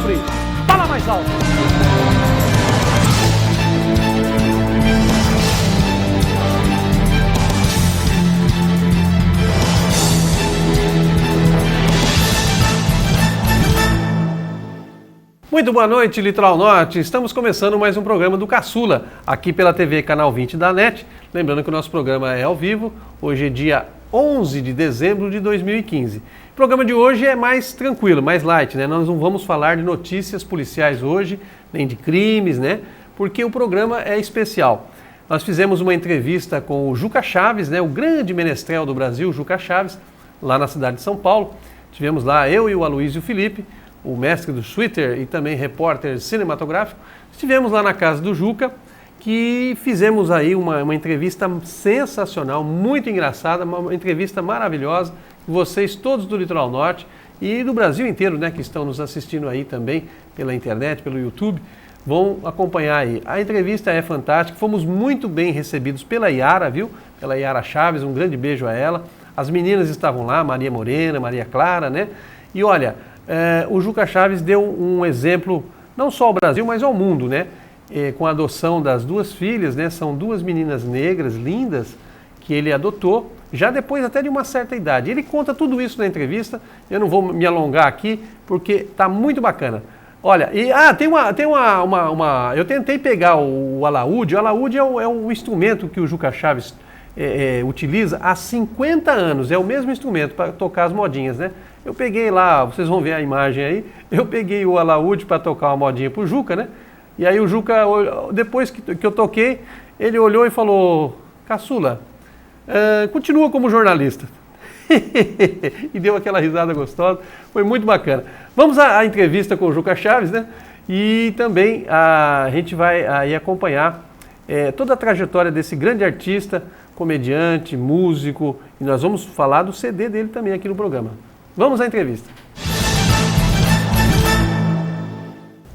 sempre fala mais alto. Muito boa noite, Litoral Norte. Estamos começando mais um programa do Caçula, aqui pela TV Canal 20 da NET. Lembrando que o nosso programa é ao vivo. Hoje é dia 11 de dezembro de 2015. O programa de hoje é mais tranquilo, mais light, né? Nós não vamos falar de notícias policiais hoje, nem de crimes, né? Porque o programa é especial. Nós fizemos uma entrevista com o Juca Chaves, né? O grande menestrel do Brasil, Juca Chaves, lá na cidade de São Paulo. Tivemos lá eu e o Aloysio Felipe, o mestre do Twitter e também repórter cinematográfico. Estivemos lá na casa do Juca, que fizemos aí uma entrevista sensacional, muito engraçada, uma entrevista maravilhosa. Vocês todos do Litoral Norte e do Brasil inteiro, né, que estão nos assistindo aí também pela internet, pelo YouTube, vão acompanhar aí. A entrevista é fantástica, fomos muito bem recebidos pela Yara, viu? Pela Yara Chaves, um grande beijo a ela. As meninas estavam lá, Maria Morena, Maria Clara, né? E olha, o Juca Chaves deu um exemplo, não só ao Brasil, mas ao mundo, né? Com a adoção das duas filhas, né? São duas meninas negras, lindas, que ele adotou, já depois até de uma certa idade. Ele conta tudo isso na entrevista, eu não vou me alongar aqui, porque tá muito bacana. Olha, eu tentei pegar o alaúde. O alaúde é o instrumento que o Juca Chaves utiliza há 50 anos, é o mesmo instrumento para tocar as modinhas, né? Eu peguei lá, vocês vão ver a imagem aí, eu peguei o alaúde para tocar uma modinha pro Juca, né? E aí o Juca, depois que eu toquei, ele olhou e falou: Caçula, continua como jornalista. E deu aquela risada gostosa, foi muito bacana. Vamos à entrevista com o Juca Chaves, né? E também a gente vai aí acompanhar toda a trajetória desse grande artista, comediante, músico, e nós vamos falar do CD dele também aqui no programa. Vamos à entrevista.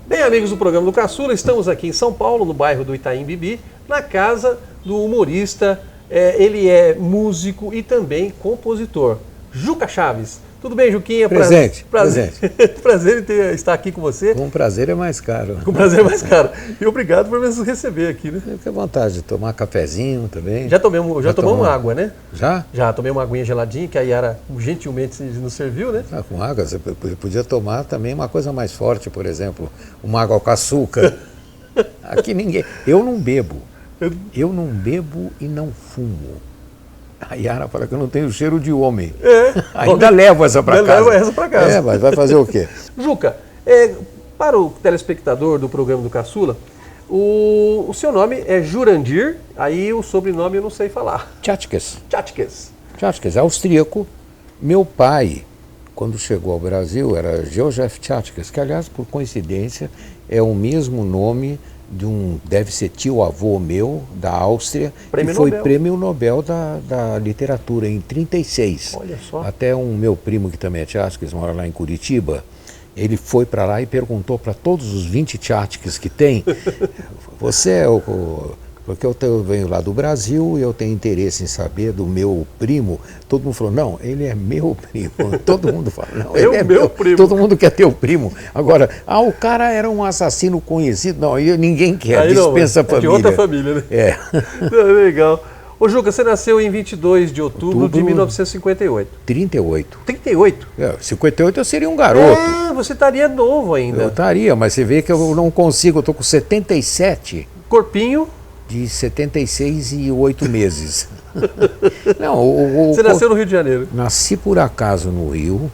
Bem, amigos do programa do Caçula, estamos aqui em São Paulo, no bairro do Itaim Bibi, na casa do humorista, ele é músico e também compositor, Juca Chaves. Tudo bem, Juquinha? Presente. Prazer em estar aqui com você. Com prazer é mais caro. Com prazer é mais caro. E obrigado por nos receber aqui, né? Fique à vontade de tomar cafezinho também. Já tomamos água, né? Já? Já, tomei uma aguinha geladinha, que a Yara gentilmente nos serviu, né? Com água, você podia tomar também uma coisa mais forte, por exemplo, uma água com açúcar. Aqui ninguém... Eu não bebo e não fumo. A Yara fala que eu não tenho cheiro de homem. Ainda levo essa para casa. Leva essa para casa. Mas vai fazer o quê? Juca, para o telespectador do programa do Caçula, o seu nome é Jurandir, aí o sobrenome eu não sei falar. Tchatzkes. Tchatzkes, austríaco. Meu pai, quando chegou ao Brasil, era Józef Tchatzkes, que aliás, por coincidência, é o mesmo nome de deve ser tio-avô meu, da Áustria, que foi prêmio Nobel da literatura em 1936. Olha só. Até um meu primo, que também é Tchatzkes, mora lá em Curitiba, ele foi para lá e perguntou para todos os 20 Tchatzkes que tem, você é porque eu venho lá do Brasil e eu tenho interesse em saber do meu primo. Todo mundo falou, não, ele é meu primo. Todo mundo fala, não, ele é meu primo. Todo mundo quer ter o primo. Agora, o cara era um assassino conhecido. Não, ninguém quer, dispensa a família. De outra família, né? Legal. Ô Juca, você nasceu em 22 de outubro de 1958. 38. 38? 58 eu seria um garoto. Você estaria novo ainda. Eu estaria, mas você vê que eu não consigo, eu estou com 77. Corpinho? De 76 e 8 meses. Você nasceu no Rio de Janeiro? Nasci por acaso no Rio.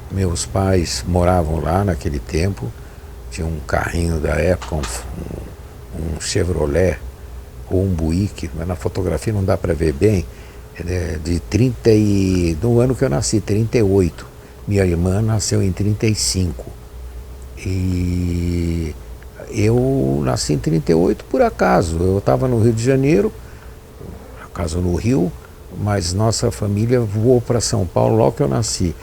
Meus pais moravam lá naquele tempo. Tinha um carrinho da época, um Chevrolet ou um Buick, mas na fotografia não dá para ver bem. Do ano que eu nasci, 38. Minha irmã nasceu em 35. E eu nasci em 38 por acaso. Eu estava no Rio de Janeiro, por acaso no Rio, mas nossa família voou para São Paulo logo que eu nasci.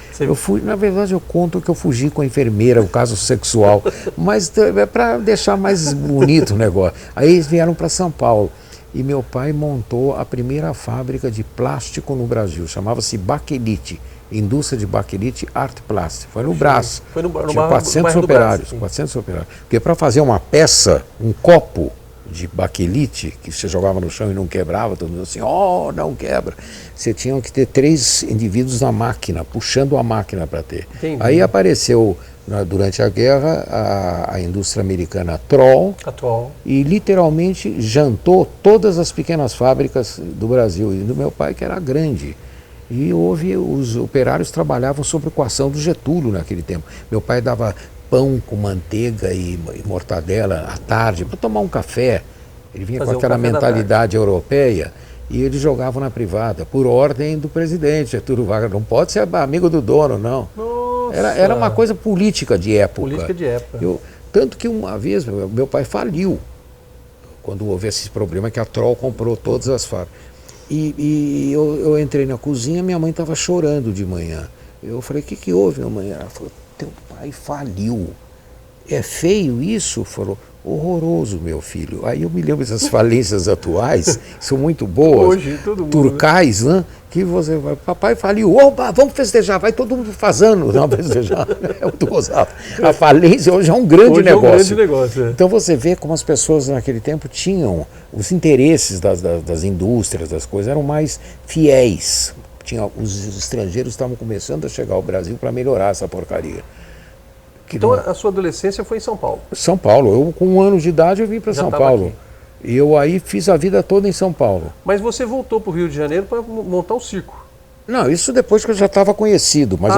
Na verdade eu conto que eu fugi com a enfermeira, o caso sexual, mas é para deixar mais bonito o negócio. Aí eles vieram para São Paulo e meu pai montou a primeira fábrica de plástico no Brasil, chamava-se Baquelite, Indústria de Baquelite Arte Plástica. Foi no Brás. Foi no Tinha bairro, 400 do operários. Brás, 400 operários. Porque para fazer uma peça, um copo de baquelite, que você jogava no chão e não quebrava, todo mundo assim, oh, não quebra. Você tinha que ter 3 indivíduos na máquina, puxando a máquina para ter. Entendi. Aí apareceu, durante a guerra, a indústria americana Troll, e literalmente jantou todas as pequenas fábricas do Brasil, e do meu pai, que era grande. E os operários trabalhavam sob a coação do Getúlio naquele tempo. Meu pai dava pão com manteiga e mortadela à tarde para tomar um café. Ele vinha com aquela mentalidade europeia e eles jogavam na privada, por ordem do presidente Getúlio Vargas. Não pode ser amigo do dono, não. Era uma coisa política de época. Política de época. Tanto que uma vez meu pai faliu, quando houve esse problema que a Troll comprou todas as fábricas. E eu entrei na cozinha, minha mãe estava chorando de manhã. Eu falei, o que houve, minha mãe? Ela falou, teu pai faliu. É feio isso? Falou, horroroso, meu filho. Aí eu me lembro dessas falências atuais, são muito boas. Hoje, todo mundo, turcais, né? Que você vai, papai faliu, opa, vamos festejar, vai todo mundo fazendo, não festejar. É muito gozado. A falência hoje é um grande negócio. É um grande negócio. Então você vê como as pessoas naquele tempo tinham os interesses das indústrias, das coisas, eram mais fiéis. Os estrangeiros estavam começando a chegar ao Brasil para melhorar essa porcaria. Então a sua adolescência foi em São Paulo? São Paulo. Eu, com 1 ano de idade, eu vim para São Paulo. Aqui. E eu aí fiz a vida toda em São Paulo. Mas você voltou para o Rio de Janeiro para montar o circo? Não, isso depois que eu já estava conhecido. Mas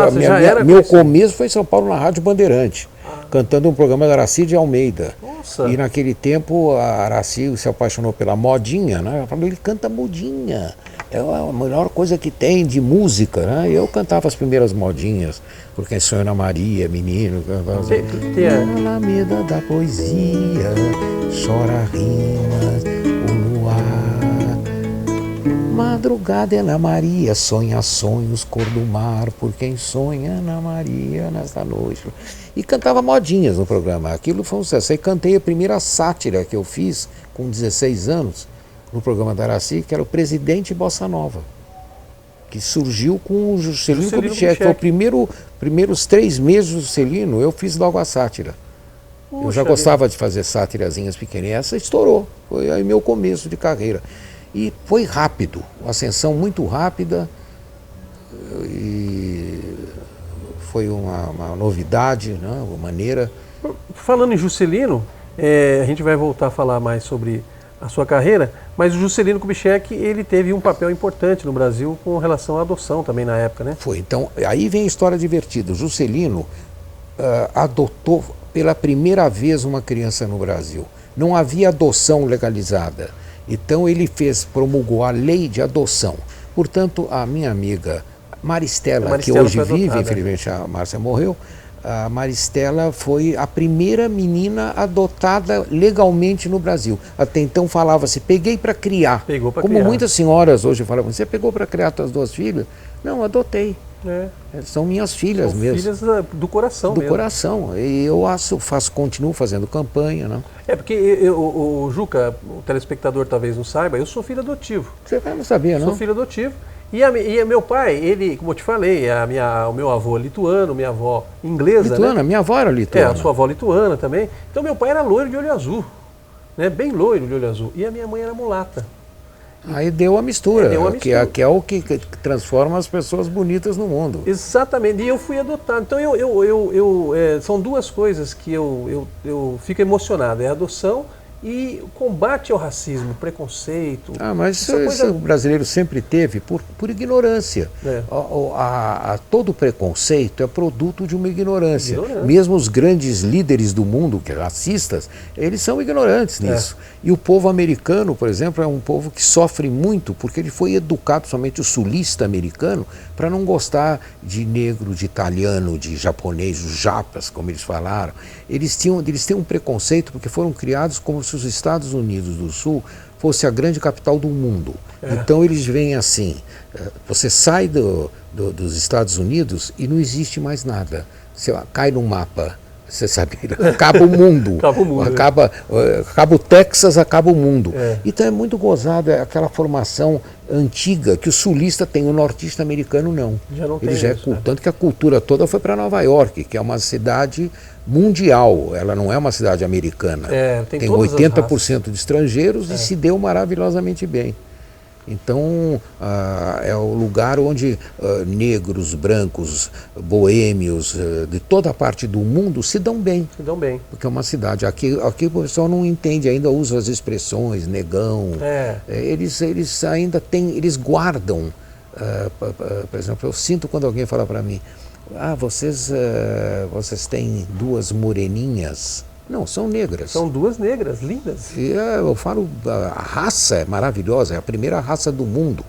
meu começo foi em São Paulo, na Rádio Bandeirante, cantando um programa da Aracide Almeida. Nossa. E naquele tempo a Aracide se apaixonou pela modinha, né? Ela falou, ele canta modinha. É a melhor coisa que tem de música, né? E eu cantava as primeiras modinhas, Por Quem Sonha Ana Maria, Menino. Na Alameda da Poesia, chora rimas, o luar. Madrugada é Ana Maria, sonha sonhos, cor do mar, por quem sonha Ana Maria nesta noite. E cantava modinhas no programa. Aquilo foi um sucesso. Aí cantei a primeira sátira que eu fiz com 16 anos, no programa da Araci, que era o Presidente Bossa Nova, que surgiu com o Juscelino Kubitschek. Foi o primeiros 3 meses do Juscelino, eu fiz logo a sátira. Eu já gostava de fazer sátirazinhas pequenas. Essa estourou, foi aí meu começo de carreira. E foi rápido, uma ascensão muito rápida, e foi uma novidade, né, uma maneira. Falando em Juscelino, a gente vai voltar a falar mais sobre a sua carreira, mas o Juscelino Kubitschek, ele teve um papel importante no Brasil com relação à adoção também na época, né? Foi, então, aí vem a história divertida. O Juscelino adotou pela primeira vez uma criança no Brasil. Não havia adoção legalizada. Então ele promulgou a lei de adoção. Portanto, a minha amiga Maristela, que hoje vive, infelizmente a Márcia morreu, a Maristela foi a primeira menina adotada legalmente no Brasil. Até então falava-se, peguei para criar. Como muitas senhoras hoje falavam, você pegou para criar suas 2 filhas? Não, adotei. São minhas filhas mesmo. Filhas do coração mesmo. Do coração. E eu continuo fazendo campanha, não? Porque o Juca, o telespectador talvez não saiba, eu sou filho adotivo. Você não sabia, não? Sou filho adotivo. E meu pai, ele, como eu te falei, o meu avô lituano, minha avó inglesa. Lituana, né? Minha avó era lituana. A sua avó lituana também. Então meu pai era loiro de olho azul, né? Bem loiro de olho azul. E a minha mãe era mulata. Aí deu a mistura, que é o que transforma as pessoas bonitas no mundo. Exatamente, e eu fui adotado. Então são 2 coisas que eu fico emocionado, é a adoção e o combate ao racismo, preconceito. Mas isso o brasileiro sempre teve por ignorância. Todo preconceito é produto de uma ignorância. Mesmo os grandes líderes do mundo, que racistas, eles são ignorantes nisso. E o povo americano, por exemplo, é um povo que sofre muito, porque ele foi educado, somente o sulista americano, para não gostar de negro, de italiano, de japonês, os japas, como eles falaram. Eles têm um preconceito porque foram criados como se os Estados Unidos do Sul fosse a grande capital do mundo. Então eles veem assim, você sai dos Estados Unidos e não existe mais nada. Você cai num mapa, Você sabe, acaba o mundo. Acaba o mundo. Acaba o Texas, acaba o mundo. É. Então é muito gozado, é aquela formação antiga que o sulista tem, o nortista americano não. Já não tem Ele já isso, né? Tanto que a cultura toda foi para Nova York, que é uma cidade mundial, ela não é uma cidade americana. Tem Tem todas as 80% de estrangeiros e se deu maravilhosamente bem. Então, é o lugar onde negros, brancos, boêmios, de toda a parte do mundo se dão bem. Se dão bem. Porque é uma cidade. Aqui o pessoal não entende, ainda usa as expressões, negão. Eles ainda têm, eles guardam. Por exemplo, eu sinto quando alguém fala para mim, vocês têm duas moreninhas. Não, são negras. São duas negras, lindas. E eu falo, a raça é maravilhosa, é a primeira raça do mundo.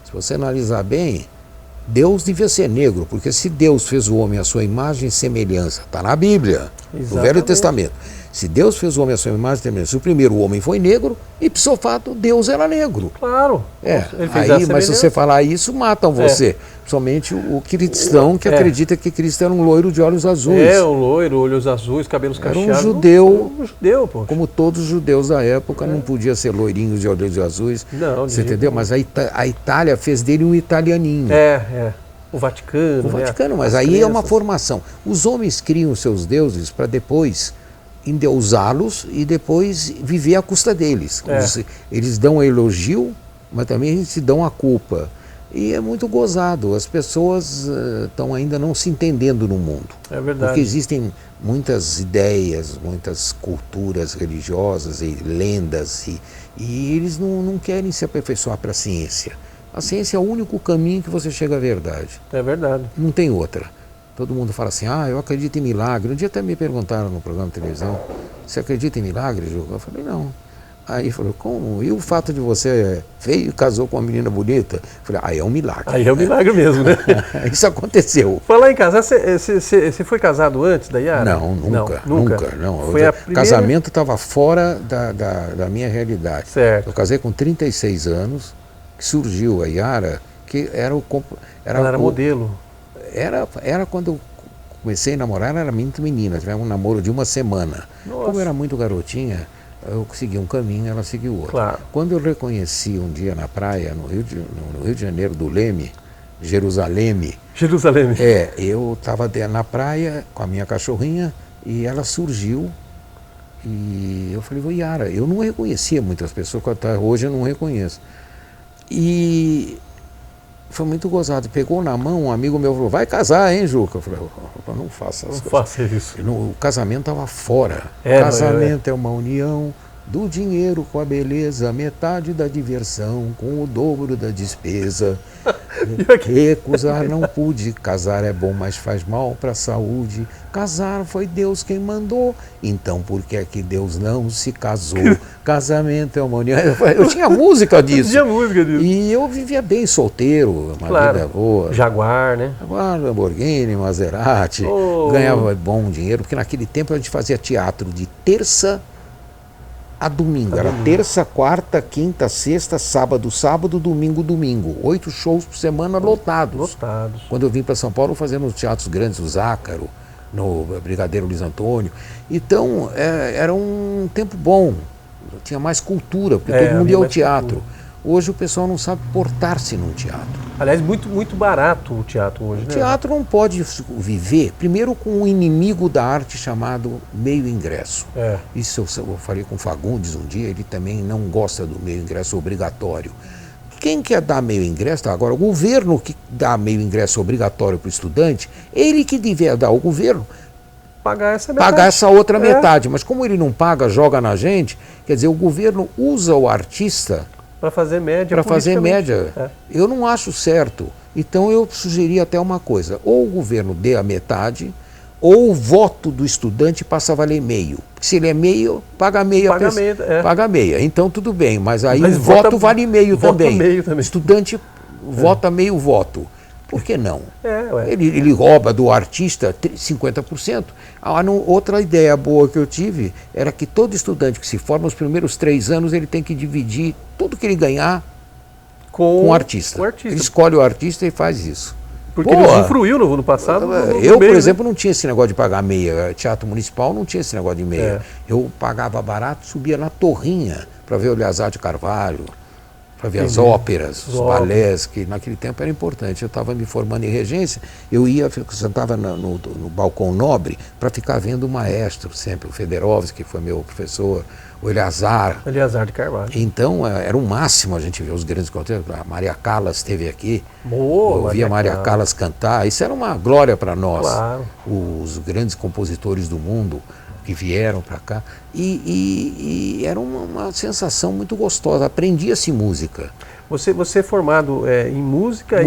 Se você analisar bem, Deus devia ser negro, porque se Deus fez o homem à sua imagem e semelhança, está na Bíblia, no Velho Testamento. Se Deus fez o homem à sua imagem e semelhança, o primeiro homem foi negro, ipso facto, Deus era negro. Claro. Ele fez mas se você falar isso, matam você. Somente o cristão que acredita que Cristo era um loiro de olhos azuis. Um loiro, olhos azuis, cabelos cacheados. Era um judeu, poxa. como todos os judeus da época, não podia ser loirinho de olhos azuis. Não, você entendeu? Mas a Itália fez dele um italianinho. O Vaticano. O Vaticano, mas aí é uma formação. Os homens criam seus deuses para depois endeusá-los e depois viver à custa deles. Eles dão elogio, mas também se dão a culpa. E é muito gozado. As pessoas estão ainda não se entendendo no mundo. É verdade. Porque existem muitas ideias, muitas culturas religiosas e lendas, e eles não querem se aperfeiçoar para a ciência. A ciência é o único caminho que você chega à verdade. É verdade. Não tem outra. Todo mundo fala assim, eu acredito em milagre. Um dia até me perguntaram no programa de televisão, você acredita em milagre, Ju? Eu falei, não. Aí falou, como? E o fato de você veio e casou com uma menina bonita? Eu falei, aí é um milagre. Aí é um milagre mesmo, né? Isso aconteceu. Falar em casar, você foi casado antes da Yara? Não, nunca. Foi a primeira... O casamento estava fora da minha realidade. Certo. Eu casei com 36 anos, que surgiu a Yara, que ela era modelo. Era quando eu comecei a namorar, ela era muito menina, tivemos um namoro de uma semana. Nossa. Como eu era muito garotinha, eu segui um caminho, ela seguiu outro. Claro. Quando eu reconheci um dia na praia, no Rio de Janeiro do Leme, Jerusalém. Eu estava na praia com a minha cachorrinha e ela surgiu e eu falei, Yara, eu não reconhecia muitas pessoas, até hoje eu não reconheço. E foi muito gozado. Pegou na mão, um amigo meu falou, vai casar, hein, Juca? Eu falei, não faça isso. Não faça isso. O casamento estava fora. O casamento é uma união do dinheiro com a beleza, metade da diversão com o dobro da despesa. Recusar não pude, casar é bom, mas faz mal para a saúde. Casar foi Deus quem mandou, então por que é que Deus não se casou? Casamento é uma união. Eu tinha música disso. E eu vivia bem solteiro, uma vida boa. Jaguar, né? Jaguar, Lamborghini, Maserati, ganhava bom dinheiro, porque naquele tempo a gente fazia teatro de terça a domingo. Era terça, quarta, quinta, sexta, sábado, domingo. 8 shows por semana lotados. Quando eu vim para São Paulo fazendo nos teatros grandes, o Zácaro, no Brigadeiro Luiz Antônio. Então, era um tempo bom. Tinha mais cultura, porque todo mundo ia ao teatro. Hoje o pessoal não sabe portar-se num teatro. Aliás, muito barato o teatro hoje, né? O teatro não pode viver, primeiro, com um inimigo da arte chamado meio ingresso. Isso eu falei com o Fagundes um dia, ele também não gosta do meio ingresso obrigatório. Quem quer dar meio ingresso? Agora, o governo que dá meio ingresso obrigatório para o estudante, ele que devia dar ao governo pagar essa metade. Pagar essa outra metade. Mas como ele não paga, joga na gente, quer dizer, o governo usa o artista para fazer média. Eu não acho certo. Então eu sugeri até uma coisa, ou o governo dê a metade, ou o voto do estudante passa a valer meio. Se ele é meio, paga meia. Paga meia. Então tudo bem, mas aí o voto vale meio também. O estudante vota meio voto. Por que não? Ele rouba do artista 50%. Outra ideia boa que eu tive era que todo estudante que se forma nos primeiros 3 anos, ele tem que dividir tudo que ele ganhar com o artista. Ele escolhe o artista e faz isso. Porque ele usufruiu no passado. Eu, por exemplo, não tinha esse negócio de pagar meia. Teatro Municipal não tinha esse negócio de meia. Eu pagava barato, subia na Torrinha para ver o Eleazar de Carvalho, para ver as óperas, os balés, que naquele tempo era importante. Eu estava me formando em regência, eu sentava no balcão nobre para ficar vendo o maestro sempre, o Federowski, que foi meu professor, o Eleazar de Carvalho. Então era o máximo a gente ver os grandes concertos. A Maria Callas esteve aqui, eu ouvia a Maria Callas cantar, isso era uma glória para nós. Claro. Os grandes compositores do mundo que vieram para cá, e era uma sensação muito gostosa, aprendia-se música. Você é formado em música.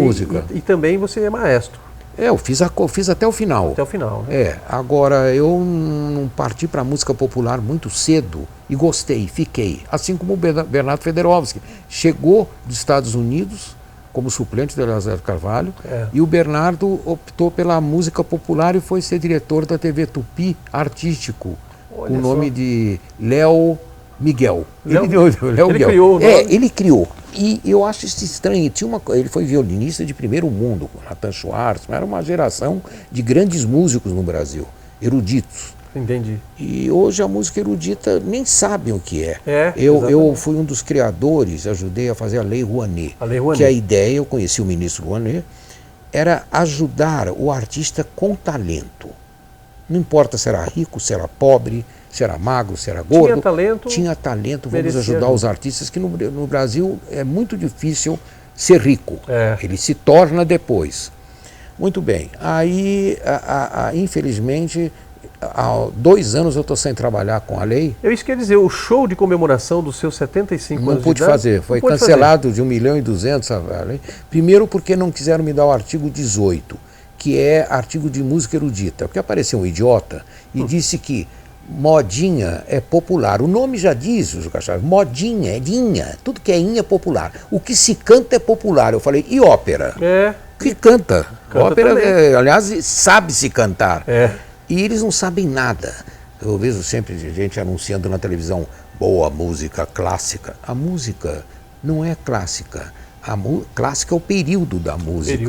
E também você é maestro. Eu fiz até o final. Até o final, né? Agora eu não parti para a música popular muito cedo e gostei, fiquei. Assim como o Bernardo Federowski. Chegou dos Estados Unidos como suplente do Eleazar Carvalho, e o Bernardo optou pela música popular e foi ser diretor da TV Tupi artístico, com o nome de Léo Miguel. Ele criou o nome? Ele criou. E eu acho isso estranho. Ele foi violinista de primeiro mundo, com Nathan Schwartz, era uma geração de grandes músicos no Brasil, eruditos. Entendi. E hoje a música erudita nem sabem o que é. Eu fui um dos criadores, ajudei a fazer a Lei Rouanet. Que a ideia, eu conheci o ministro Rouanet, era ajudar o artista com talento. Não importa se era rico, se era pobre, se era magro, se era gordo. Tinha talento, vamos ajudar os artistas, que no Brasil é muito difícil ser rico. Ele se torna depois. Muito bem. Aí, infelizmente, há 2 anos eu estou sem trabalhar com a lei. Isso quer dizer, o show de comemoração dos seus 75 anos não pude fazer, foi cancelado de 1.200.000 a lei. Primeiro porque não quiseram me dar o artigo 18, que é artigo de música erudita. Porque apareceu um idiota e disse que modinha é popular. O nome já diz, modinha, é dinha, tudo que é inha é popular. O que se canta é popular. Eu falei, e ópera? Que canta ópera, aliás, sabe-se cantar. E eles não sabem nada. Eu vejo sempre gente anunciando na televisão, boa música clássica. A música não é clássica. Clássica é o período da música.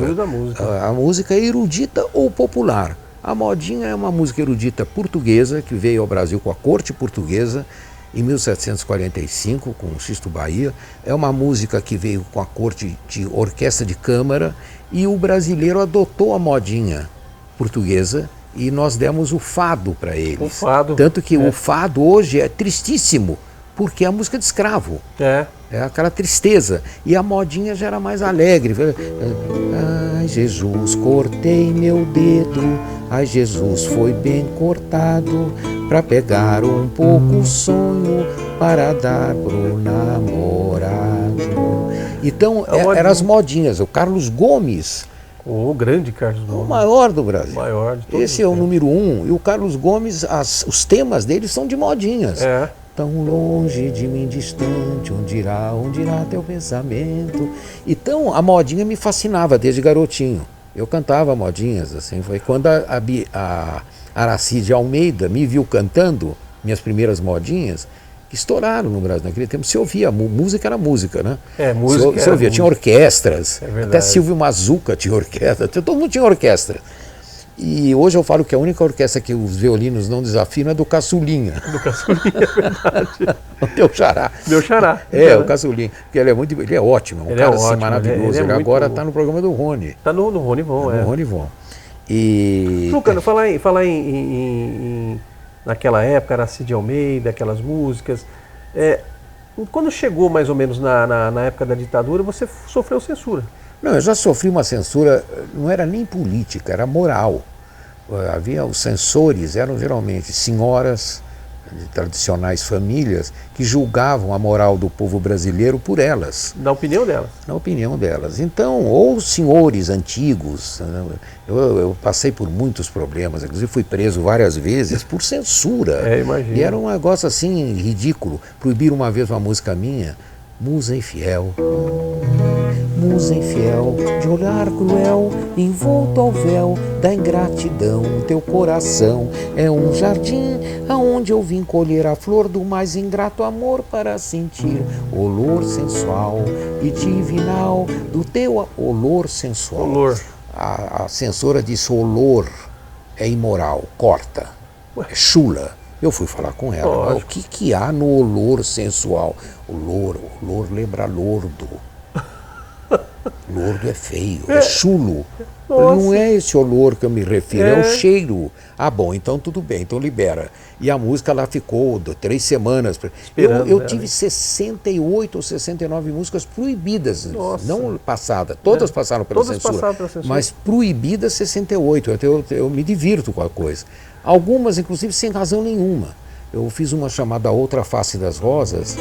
A música é erudita ou popular. A modinha é uma música erudita portuguesa, que veio ao Brasil com a corte portuguesa, em 1745, com o Sisto Bahia. É uma música que veio com a corte de orquestra de câmara, e o brasileiro adotou a modinha portuguesa, e nós demos o fado para eles. Tanto que o fado hoje é tristíssimo, porque é a música de escravo. É aquela tristeza. E a modinha já era mais alegre. Ai, Jesus, cortei meu dedo. Ai, Jesus, foi bem cortado para pegar um pouco o sonho para dar pro namorado. Então, eram as modinhas. O Carlos Gomes, o grande Carlos Gomes. O maior do Brasil. O maior de todos. Esse é o número 1. E o Carlos Gomes, os temas dele são de modinhas. Tão longe de mim, distante, onde irá teu pensamento. Então, a modinha me fascinava desde garotinho. Eu cantava modinhas, assim. Foi quando a Aracide Almeida me viu cantando minhas primeiras modinhas, que estouraram no Brasil naquele tempo. Se ouvia, música era música, né? Música se ouvia, tinha orquestras. Até Silvio Mazuca tinha orquestra, todo mundo tinha orquestra. E hoje eu falo que a única orquestra que os violinos não desafinam é do Caçulinha. Do Caçulinha, é verdade. O teu xará. Meu xará. O Caçulinha. Porque ele é ótimo, um cara assim, maravilhoso. Ele agora está no programa do Rony. Está no Rony Von, No Rony Von. E... Tucano, falar em naquela época, Aracide Almeida, aquelas músicas. Quando chegou mais ou menos na época da ditadura, você sofreu censura. Não, eu já sofri uma censura, não era nem política, era moral. Havia os censores, eram geralmente senhoras de tradicionais famílias que julgavam a moral do povo brasileiro por elas. Na opinião delas. Na opinião delas. Então, ou senhores antigos, eu passei por muitos problemas, inclusive fui preso várias vezes por censura. Imagino. E era um negócio assim ridículo. Proibiram uma vez uma música minha, Musa Infiel. Musa infiel, de olhar cruel, envolto ao véu da ingratidão, teu coração é um jardim aonde eu vim colher a flor do mais ingrato amor para sentir olor sensual e divinal do teu olor sensual. A censora disse: o olor é imoral, corta, é chula. Eu fui falar com ela, o que há no olor sensual? Olor lembra lordo. Lordo é feio, é chulo. Nossa. Não é esse olor que eu me refiro, é o cheiro. Ah, bom, então tudo bem, então libera. E a música lá ficou 3 semanas. Eu tive 68 ou 69 músicas proibidas, não passadas. Todas passaram pela censura, mas proibidas 68. Eu me divirto com a coisa. Algumas, inclusive, sem razão nenhuma. Eu fiz uma chamada Outra Face das Rosas.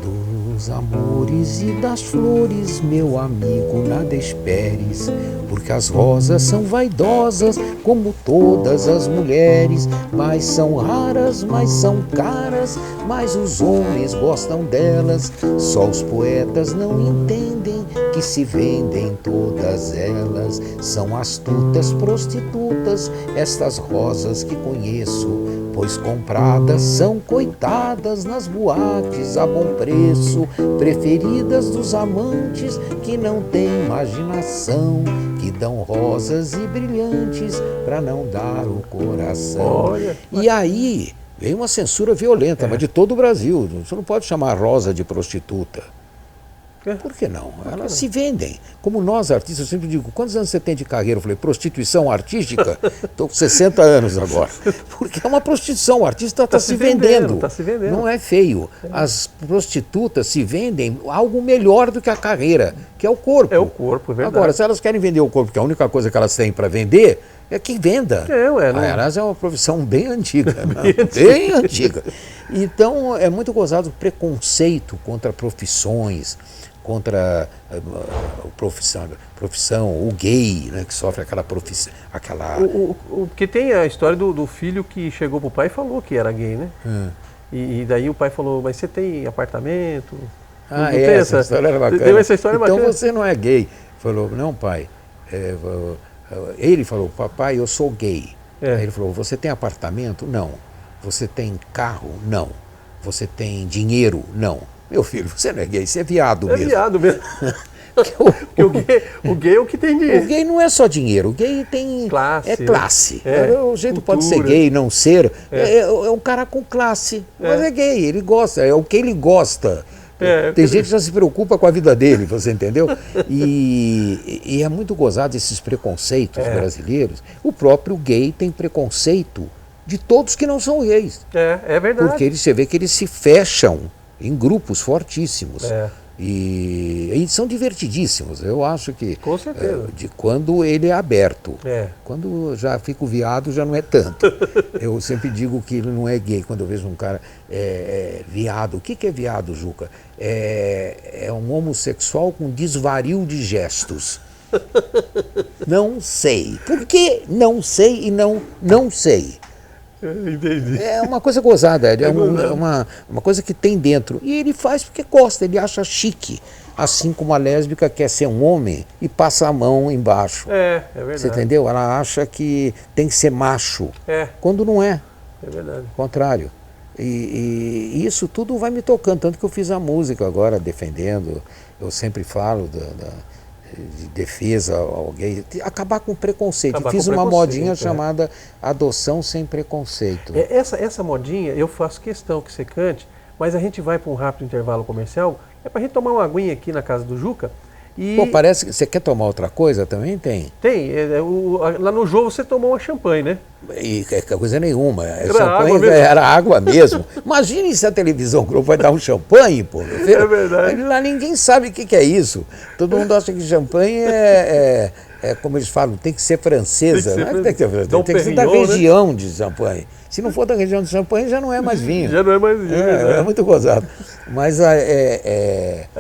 Dos amores e das flores, meu amigo, nada esperes, porque as rosas são vaidosas, como todas as mulheres, mas são raras, mas são caras, mas os homens gostam delas. Só os poetas não entendem que se vendem todas elas. São astutas prostitutas, estas rosas que conheço, pois compradas são coitadas nas boates a bom preço, preferidas dos amantes que não têm imaginação, que dão rosas e brilhantes para não dar o coração. E aí veio uma censura violenta, mas de todo o Brasil. Você não pode chamar a rosa de prostituta. Por que não? Elas se vendem. Como nós, artistas, eu sempre digo, quantos anos você tem de carreira? Eu falei, prostituição artística? Estou com 60 anos agora. Porque é uma prostituição, o artista está se vendendo. Tá se vendendo. Não é feio. As prostitutas se vendem algo melhor do que a carreira, que é o corpo. É o corpo, é verdade. Agora, se elas querem vender o corpo, que é a única coisa que elas têm para vender, é que venda. Aliás, é uma profissão bem antiga. Bem antiga. Então, é muito gozado o preconceito contra profissões, contra a profissão, o gay, né, que sofre aquela profissão. Porque tem a história do filho que chegou pro pai e falou que era gay, né? E daí o pai falou, mas você tem apartamento? Essa história era bacana. Deu essa história então bacana. Você não é gay. Falou, não, pai. Ele falou, papai, eu sou gay. Aí ele falou, você tem apartamento? Não. Você tem carro? Não. Você tem dinheiro? Não. Meu filho, você não é gay, você é viado mesmo. É viado mesmo. o gay é o que tem dinheiro. O gay não é só dinheiro, o gay tem classe. É classe. O jeito cultura. Pode ser gay, não ser. É um cara com classe. Mas é gay, ele gosta, é o que ele gosta. Tem gente que já se preocupa com a vida dele, você entendeu? E é muito gozado esses preconceitos brasileiros. O próprio gay tem preconceito de todos que não são gays. É verdade. Porque você vê que eles se fecham em grupos fortíssimos. E são divertidíssimos. Eu acho que com certeza. De quando ele é aberto. Quando já fico viado, já não é tanto. Eu sempre digo que ele não é gay. Quando eu vejo um cara viado. O que é viado, Juca? É um homossexual com desvario de gestos. Não sei. Por que não sei e não sei? Entendi. É uma coisa gozada, uma coisa que tem dentro. E ele faz porque gosta, ele acha chique. Assim como a lésbica quer ser um homem e passa a mão embaixo. É verdade. Você entendeu? Ela acha que tem que ser macho. Quando não é. É verdade. Ao contrário. E isso tudo vai me tocando. Tanto que eu fiz a música agora, defendendo. Eu sempre falo de defesa ao gay, acabar com preconceito. Fiz uma modinha chamada Adoção Sem Preconceito. Essa modinha eu faço questão que você cante, mas a gente vai para um rápido intervalo comercial, para a gente tomar uma aguinha aqui na casa do Juca. Pô, parece que você quer tomar outra coisa também? Tem. Lá no jogo você tomou uma champanhe, né? E coisa nenhuma. Champanhe era água mesmo. Imagine se a televisão Globo vai dar um champanhe, pô. É verdade. Lá ninguém sabe o que é isso. Todo mundo acha que champanhe como eles falam, tem que ser francesa. Tem que ser da região de champanhe. Se não for da região de champanhe, já não é mais vinho. Já não é mais vinho. É muito gozado. Mas a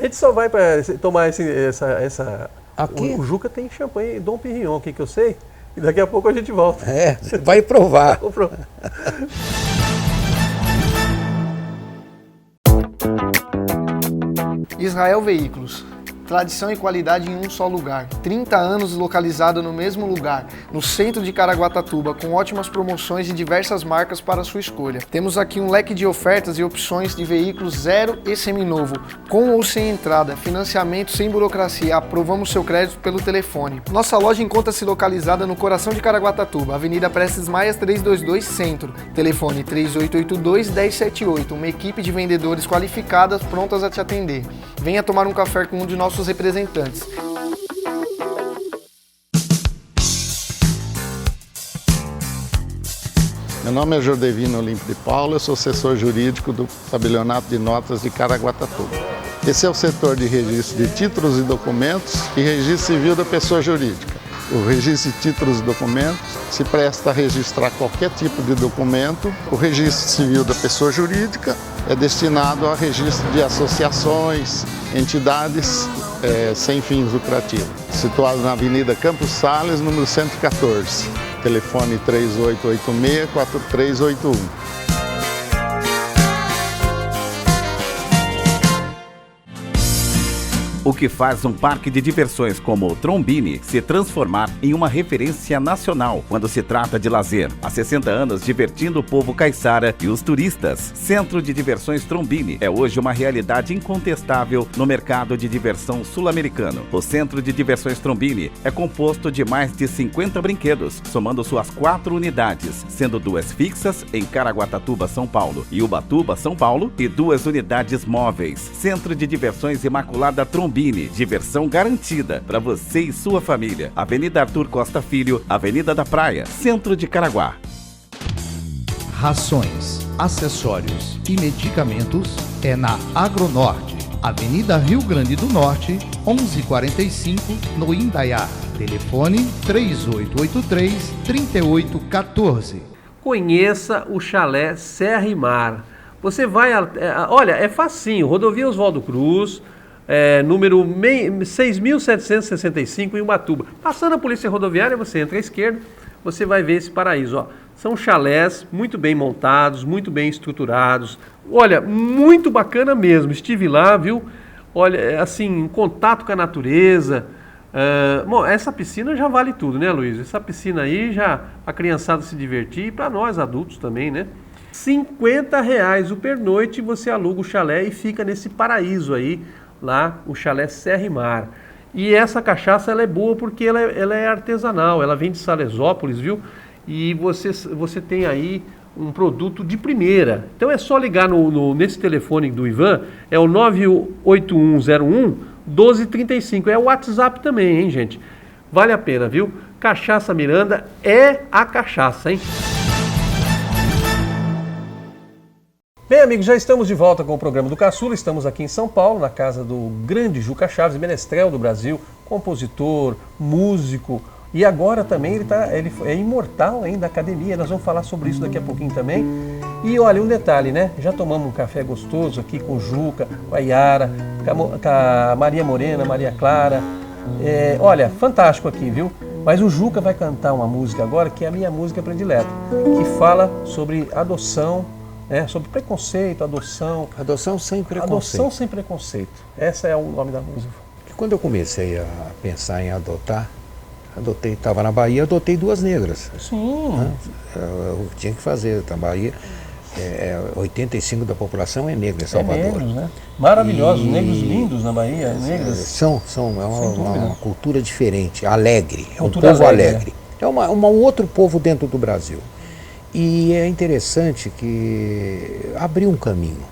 gente só vai para tomar essa. Aqui? O Juca tem champanhe Dom Pérignon, que eu sei. E daqui a pouco a gente volta. Vai provar. Vou provar. Israel Veículos. tradição e qualidade em um só lugar. 30 anos localizado no mesmo lugar, no centro de Caraguatatuba, com ótimas promoções e diversas marcas para a sua escolha. Temos aqui um leque de ofertas e opções de veículos zero e seminovo, com ou sem entrada, financiamento sem burocracia, aprovamos seu crédito pelo telefone. Nossa loja encontra-se localizada no coração de Caraguatatuba, Avenida Prestes Maia 322 Centro, telefone 3882-1078, uma equipe de vendedores qualificadas prontas a te atender. Venha tomar um café com um de nossos representantes. Meu nome é Jordevino Olímpio de Paula, eu sou assessor jurídico do Tabelionato de Notas de Caraguatatuba. Esse é o setor de registro de títulos e documentos e registro civil da pessoa jurídica. O registro de títulos e documentos se presta a registrar qualquer tipo de documento. O registro civil da pessoa jurídica é destinado a registro de associações, entidades sem fins lucrativos. Situado na Avenida Campos Sales, número 114. Telefone 3886-4381. O que faz um parque de diversões como o Trombini se transformar em uma referência nacional quando se trata de lazer. Há 60 anos divertindo o povo caiçara e os turistas. Centro de Diversões Trombini é hoje uma realidade incontestável no mercado de diversão sul-americano. O Centro de Diversões Trombini é composto de mais de 50 brinquedos, somando suas 4 unidades, sendo 2 fixas em Caraguatatuba, São Paulo, e Ubatuba, São Paulo, e 2 unidades móveis. Centro de Diversões Imaculada Trombini. Diversão garantida para você e sua família. Avenida Arthur Costa Filho, Avenida da Praia, Centro de Caraguá. Rações, acessórios e medicamentos é na Agronorte, Avenida Rio Grande do Norte, 1145, no Indaiá. Telefone 3883-3814. Conheça o Chalé Serra e Mar. Você vai... olha, é facinho. Rodovia Oswaldo Cruz... número 6.765 em Ubatuba. Passando a polícia rodoviária, você entra à esquerda, você vai ver esse paraíso. Ó. São chalés muito bem montados, muito bem estruturados. Olha, muito bacana mesmo. Estive lá, viu? Olha, assim, em contato com a natureza. Bom, essa piscina já vale tudo, né, Luiz? Essa piscina aí já a criançada se divertir e para nós adultos também, né? R$50 o pernoite, você aluga o chalé e fica nesse paraíso aí. Lá, o Chalé Serra e Mar. E essa cachaça ela é boa porque ela é artesanal, ela vem de Salesópolis, viu? E você tem aí um produto de primeira. Então é só ligar nesse telefone do Ivan, é o 98101-1235. É o WhatsApp também, hein, gente? Vale a pena, viu? Cachaça Miranda é a cachaça, hein? Bem, amigos, já estamos de volta com o programa do Caçula. Estamos aqui em São Paulo, na casa do grande Juca Chaves, menestrel do Brasil, compositor, músico. E agora também ele é imortal ainda da academia. Nós vamos falar sobre isso daqui a pouquinho também. E olha, um detalhe, né? Já tomamos um café gostoso aqui com o Juca, com a Yara, com a Maria Morena, Maria Clara. Olha, fantástico aqui, viu? Mas o Juca vai cantar uma música agora que é a minha música predileta, que fala sobre adoção, sobre preconceito, adoção. Adoção sem preconceito. Adoção sem preconceito. Esse é o nome da música. Quando eu comecei a pensar em adotar, estava na Bahia, adotei 2 negras. Sim. Eu tinha que fazer. Na Bahia, 85% da população é negra em Salvador. Negros, né? Maravilhosos, negros lindos na Bahia, negras. É uma cultura diferente, alegre. Cultura é um povo alegre. É um outro povo dentro do Brasil. E é interessante que abriu um caminho.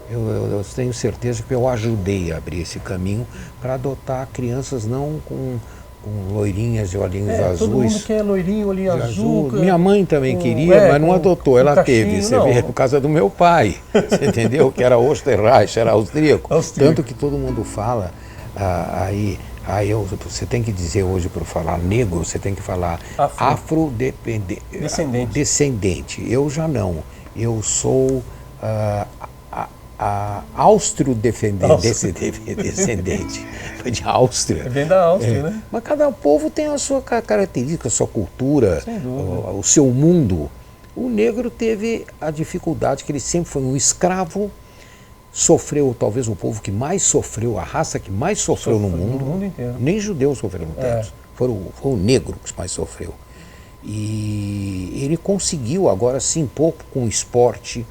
Eu tenho certeza que eu ajudei a abrir esse caminho para adotar crianças não com loirinhas de olhinhos azuis. Todo mundo quer loirinho, olhinho azul. Minha mãe também queria, mas não adotou. Ela teve, você vê, por causa do meu pai. Você entendeu? Que era Österreich, era austríaco. Tanto que todo mundo fala você tem que dizer hoje, para falar negro, você tem que falar afrodescendente. Eu já não. Eu sou austro-descendente. De Áustria. Vem da Áustria, né? Mas cada povo tem a sua característica, a sua cultura, o seu mundo. O negro teve a dificuldade que ele sempre foi um escravo sofreu, talvez o povo que mais sofreu, a raça que mais sofreu no mundo inteiro. nem judeus sofreram tanto, foi o negro que mais sofreu. E ele conseguiu agora se impor com o esporte,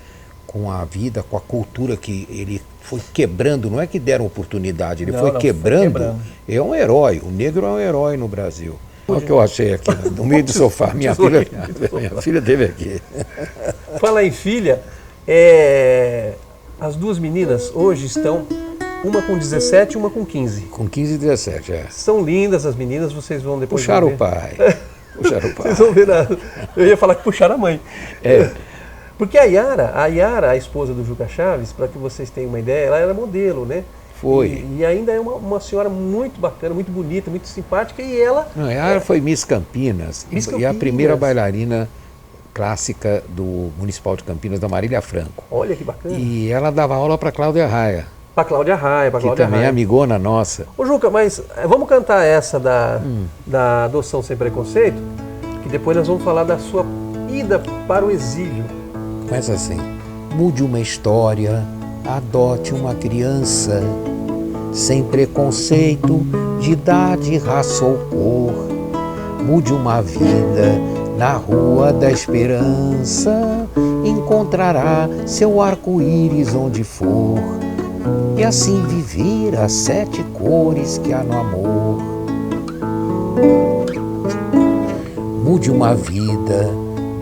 com a vida, com a cultura que ele foi quebrando, não é que deram oportunidade, ele foi quebrando. É um herói, o negro é um herói no Brasil. Olha o que eu achei aqui, no meio do sofá, minha filha teve aqui. Fala em filha, as duas meninas hoje estão, uma com 17 e uma com 15. Com 15 e 17, São lindas as meninas, vocês vão depois puxaram ver. o pai. Puxaram o pai. Vocês vão ver, eu ia falar que puxaram a mãe. Porque a Yara, a esposa do Juca Chaves, para que vocês tenham uma ideia, ela era modelo, né? Foi. E ainda é uma senhora muito bacana, muito bonita, muito simpática, e ela... Não, a Yara foi Miss Campinas, e a primeira bailarina clássica do Municipal de Campinas, da Marília Franco. Olha que bacana. E ela dava aula para Cláudia Raia. Para Cláudia Raia, que também é amigona nossa. Ô Juca, mas vamos cantar essa da Adoção Sem Preconceito, que depois nós vamos falar da sua ida para o exílio. Começa assim: mude uma história, adote uma criança, sem preconceito de idade, raça ou cor. Mude uma vida na Rua da Esperança, encontrará seu arco-íris onde for, e assim viver as 7 cores que há no amor. Mude uma vida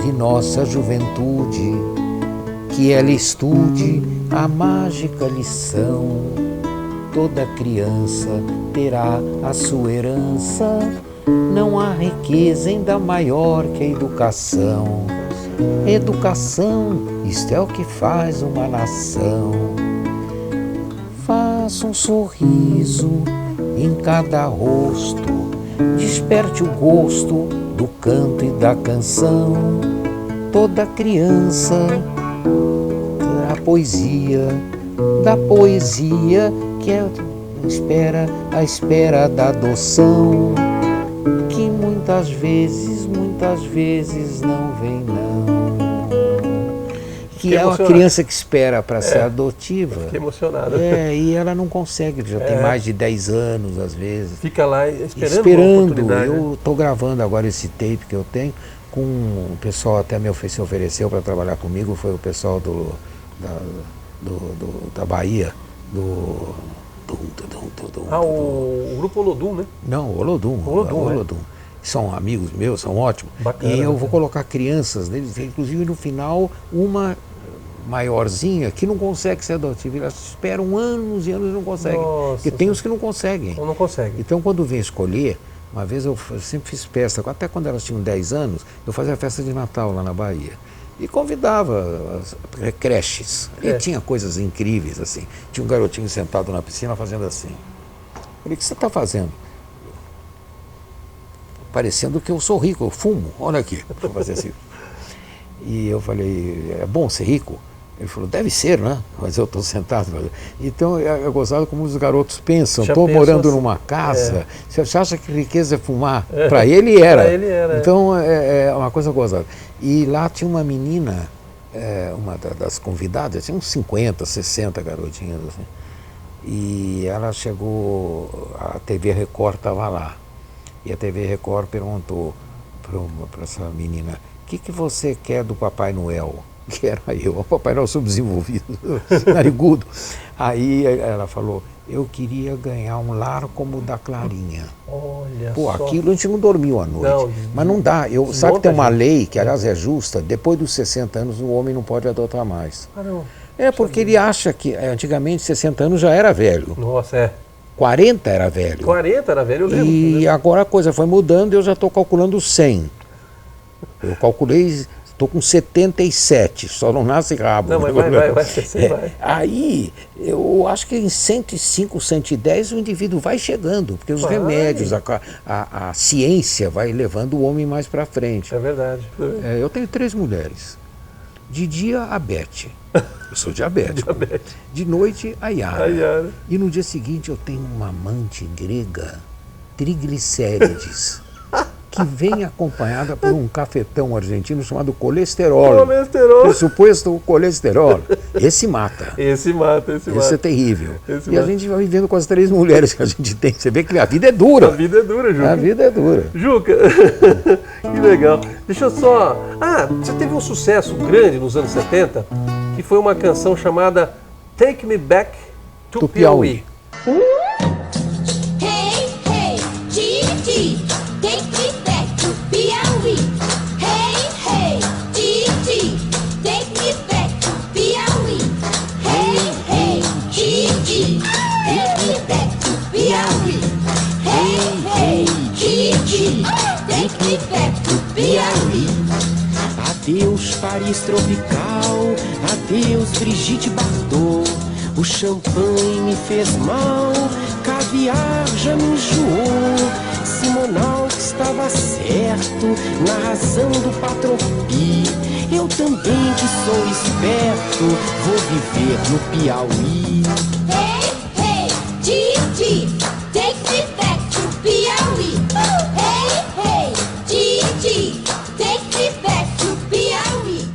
de nossa juventude, que ela estude a mágica lição. Toda criança terá a sua herança, não há riqueza ainda maior que a educação. Educação, isto é o que faz uma nação. Faça um sorriso em cada rosto, desperte o gosto do canto e da canção. Toda criança terá poesia, da poesia que é a espera da adoção, que muitas vezes não vem não. Que é uma criança que espera para ser adotiva. Fiquei emocionado. E ela não consegue, já tem mais de 10 anos às vezes. Fica lá esperando. Eu estou gravando agora esse tape que eu tenho com o pessoal, até se ofereceu para trabalhar comigo, foi o pessoal da Bahia, o grupo Olodum, né? Não, o Olodum. São amigos meus, são ótimos. Bacana, e eu vou colocar crianças neles, inclusive no final, uma maiorzinha que não consegue ser adotiva. Elas esperam anos e anos e não conseguem. Porque tem os que não conseguem. Ou não conseguem. Então, quando vem escolher, uma vez eu sempre fiz festa, até quando elas tinham 10 anos, eu fazia festa de Natal lá na Bahia. E convidava as creches. E tinha coisas incríveis, assim. Tinha um garotinho sentado na piscina fazendo assim. Eu falei, o que você está fazendo? Parecendo que eu sou rico, eu fumo, olha aqui. Vou fazer assim. E eu falei, é bom ser rico? Ele falou, deve ser, né? Mas eu estou sentado. Então, é gozado como os garotos pensam. Estou morando numa casa, você acha que riqueza é fumar? Para ele era. Então, é uma coisa gozada. E lá tinha uma menina, uma das convidadas, tinha uns 50, 60 garotinhas assim. E ela chegou, a TV Record estava lá. E a TV Record perguntou para essa menina, o que você quer do Papai Noel? Que era eu, o Papai Noel subdesenvolvido, narigudo. Aí ela falou, eu queria ganhar um lar como o da Clarinha. Olha só. Aquilo A gente não dormiu à noite. Mas não dá. Sabe que tem uma lei, que aliás é justa, depois dos 60 anos o homem não pode adotar mais. Não. Porque ele acha que antigamente 60 anos já era velho. Nossa, 40 era velho. 40 era velho, eu lembro. E agora a coisa foi mudando e eu já estou calculando 100. Eu calculei, estou com 77, só não nasce rabo. Não, mas vai ser assim, vai. Aí, eu acho que em 105, 110 o indivíduo vai chegando, porque os remédios, a ciência vai levando o homem mais para frente. É verdade. Eu tenho 3 mulheres. De dia, a Beth. Eu sou diabético. De noite, a Yara. E no dia seguinte eu tenho uma amante grega, triglicérides, que vem acompanhada por um cafetão argentino chamado colesterol. Colesterol. Pressuposto colesterol. Esse mata. Esse mata. Esse é terrível. Esse e mata. a gente vai vivendo com as 3 mulheres que a gente tem. Você vê que a vida é dura. A vida é dura, Juca. A vida é dura. Juca, que legal. Deixa eu só... você teve um sucesso grande nos anos 70, que foi uma canção chamada Take Me Back to Piauí. Hey, hey, Titi, take me back to Piauí. Hey, hey, Titi, take me back to Piauí. Hey, hey, Titi, take me back to Piauí. Hey, hey, Titi, take me back to Piauí. Adeus Paris tropical, adeus Brigitte Bardot. O champanhe me fez mal, caviar já me enjoou. Simonal que estava certo na razão do patropi. Eu também que sou esperto, vou viver no Piauí. Hey, hey, Titi, take me back to Piauí. Hey, hey, Titi, take me back to Piauí.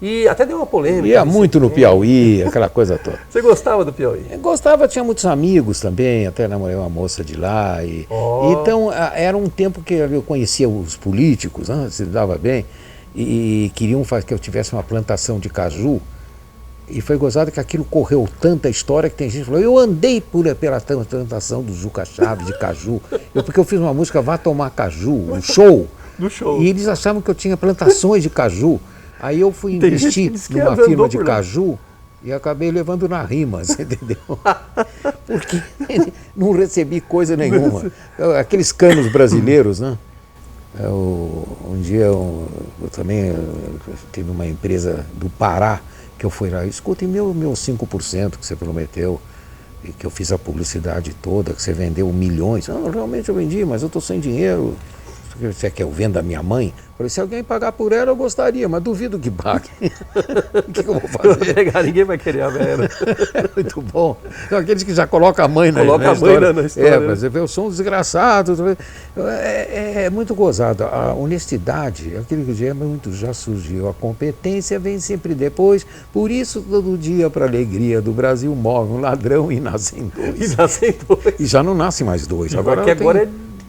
E até deu uma polêmica. Ia muito no Piauí, aquela coisa toda. Você gostava do Piauí? Eu gostava, tinha muitos amigos também, até namorei uma moça de lá. Então, era um tempo que eu conhecia os políticos, se dava bem, e queriam que eu tivesse uma plantação de caju. E foi gozado que aquilo correu tanta história que tem gente que falou, eu andei pela plantação do Juca Chaves, de caju, porque eu fiz uma música Vá Tomar Caju, um show. Do show. E eles achavam que eu tinha plantações de caju. Aí eu fui investir numa firma de caju e acabei levando na rima, você entendeu? Porque não recebi coisa nenhuma. Aqueles canos brasileiros, né? Um dia eu também tive uma empresa do Pará que eu fui lá, escuta, e meu 5% que você prometeu, e que eu fiz a publicidade toda, que você vendeu milhões. Não, realmente eu vendi, mas eu estou sem dinheiro. Você quer que eu venda a minha mãe? Eu falei, se alguém pagar por ela, eu gostaria, mas duvido que pague. O que eu vou fazer? Ninguém vai querer a Vera. Muito bom. São aqueles que já colocam a mãe na história. Na história. Mas eu sou um desgraçado. É muito gozado. A honestidade, aquilo que já surgiu. A competência vem sempre depois. Por isso, todo dia, para a alegria do Brasil, morre um ladrão e nascem 2. E já não nasce mais 2. Agora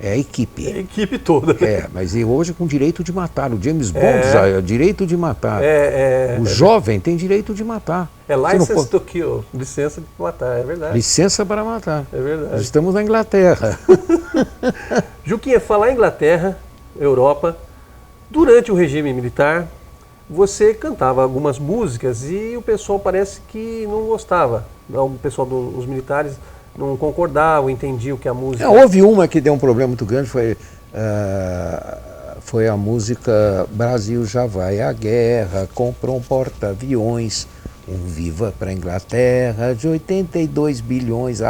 é a equipe. É a equipe toda. Mas e hoje com direito de matar. O James Bond já é direito de matar. O jovem tem direito de matar. É license to kill. Licença para matar, é verdade. Licença para matar. É verdade. Nós estamos na Inglaterra. Juquinha, falar em Inglaterra, Europa, durante o regime militar, você cantava algumas músicas e o pessoal parece que não gostava. O pessoal dos militares não concordavam, entendiam que a música... Houve uma que deu um problema muito grande, foi a música Brasil já vai à guerra, comprou um porta-aviões, um viva para a Inglaterra, de 82 bilhões,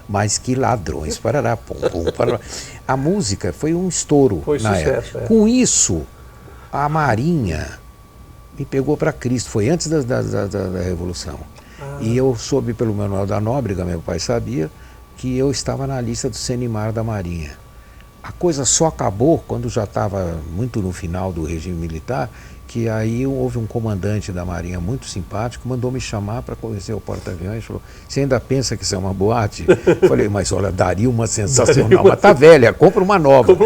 mais que ladrões, parará, pum, pum, parará. A música foi um estouro. Foi sucesso, Com isso, a Marinha me pegou para Cristo, foi antes da Revolução. E eu soube pelo Manuel da Nóbrega, meu pai sabia, que eu estava na lista do Senimar da Marinha. A coisa só acabou quando já estava muito no final do regime militar, que aí houve um comandante da Marinha muito simpático, mandou me chamar para conhecer o porta-aviões, falou, você ainda pensa que isso é uma boate? Falei, mas olha, daria uma sensacional, mas tá velha, compra uma nova.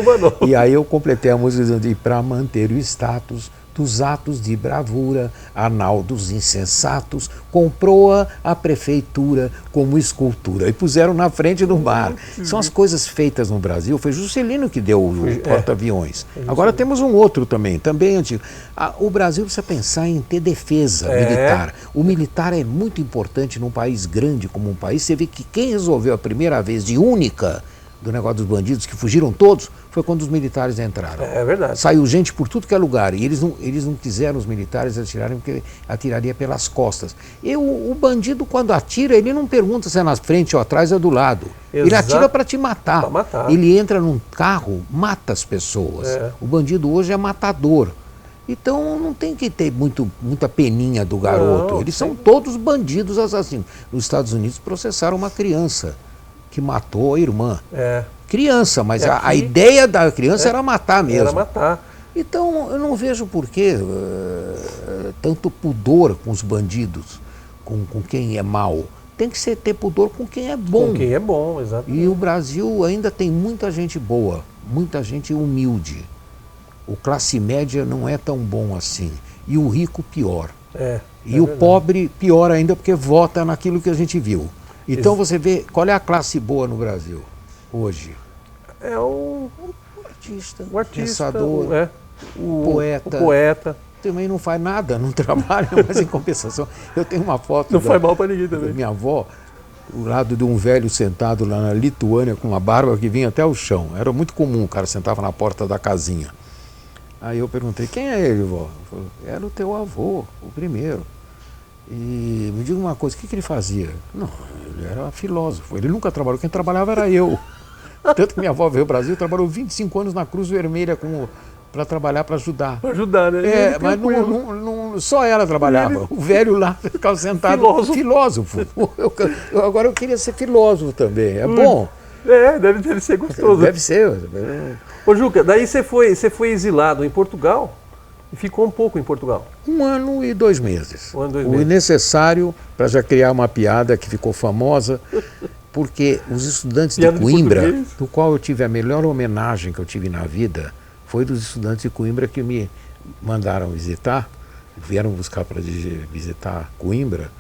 E aí eu completei a música dizendo, para manter o status dos atos de bravura, anal dos insensatos, comprou-a a prefeitura como escultura e puseram na frente do mar. São as coisas feitas no Brasil, foi Juscelino que deu o porta-aviões. Agora temos um outro também antigo. O Brasil precisa pensar em ter defesa militar. O militar é muito importante num país grande como um país. Você vê que quem resolveu a primeira vez de única do negócio dos bandidos, que fugiram todos, foi quando os militares entraram. É verdade. Saiu gente por tudo que é lugar, e eles não quiseram os militares atirarem, porque atiraria pelas costas. E o bandido, quando atira, ele não pergunta se é na frente ou atrás ou do lado. Ele atira para te matar. Pra matar. Ele entra num carro, mata as pessoas. O bandido hoje é matador. Então não tem que ter muita peninha do garoto. Eles são todos bandidos assassinos. Nos Estados Unidos processaram uma criança que matou a irmã. criança, mas a ideia da criança era matar mesmo. Era matar. Então, eu não vejo por que tanto pudor com os bandidos, com quem é mau. Tem que ter pudor com quem é bom. Com quem é bom, exato. E o Brasil ainda tem muita gente boa, muita gente humilde. O classe média não é tão bom assim. E o rico, pior. E o pobre, pior ainda, porque vota naquilo que a gente viu. Então você vê, qual é a classe boa no Brasil hoje? É o artista, o artista, pensador, o poeta. O poeta. Também não faz nada, não trabalha, mas em compensação. Eu tenho uma foto Não faz mal para ninguém também. da minha avó, do lado de um velho sentado lá na Lituânia com uma barba que vinha até o chão. Era muito comum, o cara sentava na porta da casinha. Aí eu perguntei, quem é ele, vó? Falou, era o teu avô, o primeiro. E me diga uma coisa, o que ele fazia? Não, ele era filósofo, ele nunca trabalhou, quem trabalhava era eu. Tanto que minha avó veio ao Brasil, trabalhou 25 anos na Cruz Vermelha para trabalar, para ajudar. Para ajudar, né? Mas só ela trabalhava. O velho lá ficava sentado. Filósofo. Agora eu queria ser filósofo também. É bom. Deve ser gostoso. Deve ser. Ô Juca, daí você foi exilado em Portugal e ficou um pouco em Portugal. 1 ano e 2 meses. 1 ano e 2 o meses. necessário para já criar uma piada que ficou famosa, porque os estudantes de Coimbra, do qual eu tive a melhor homenagem que eu tive na vida, foi dos estudantes de Coimbra que me mandaram visitar, vieram buscar para visitar Coimbra,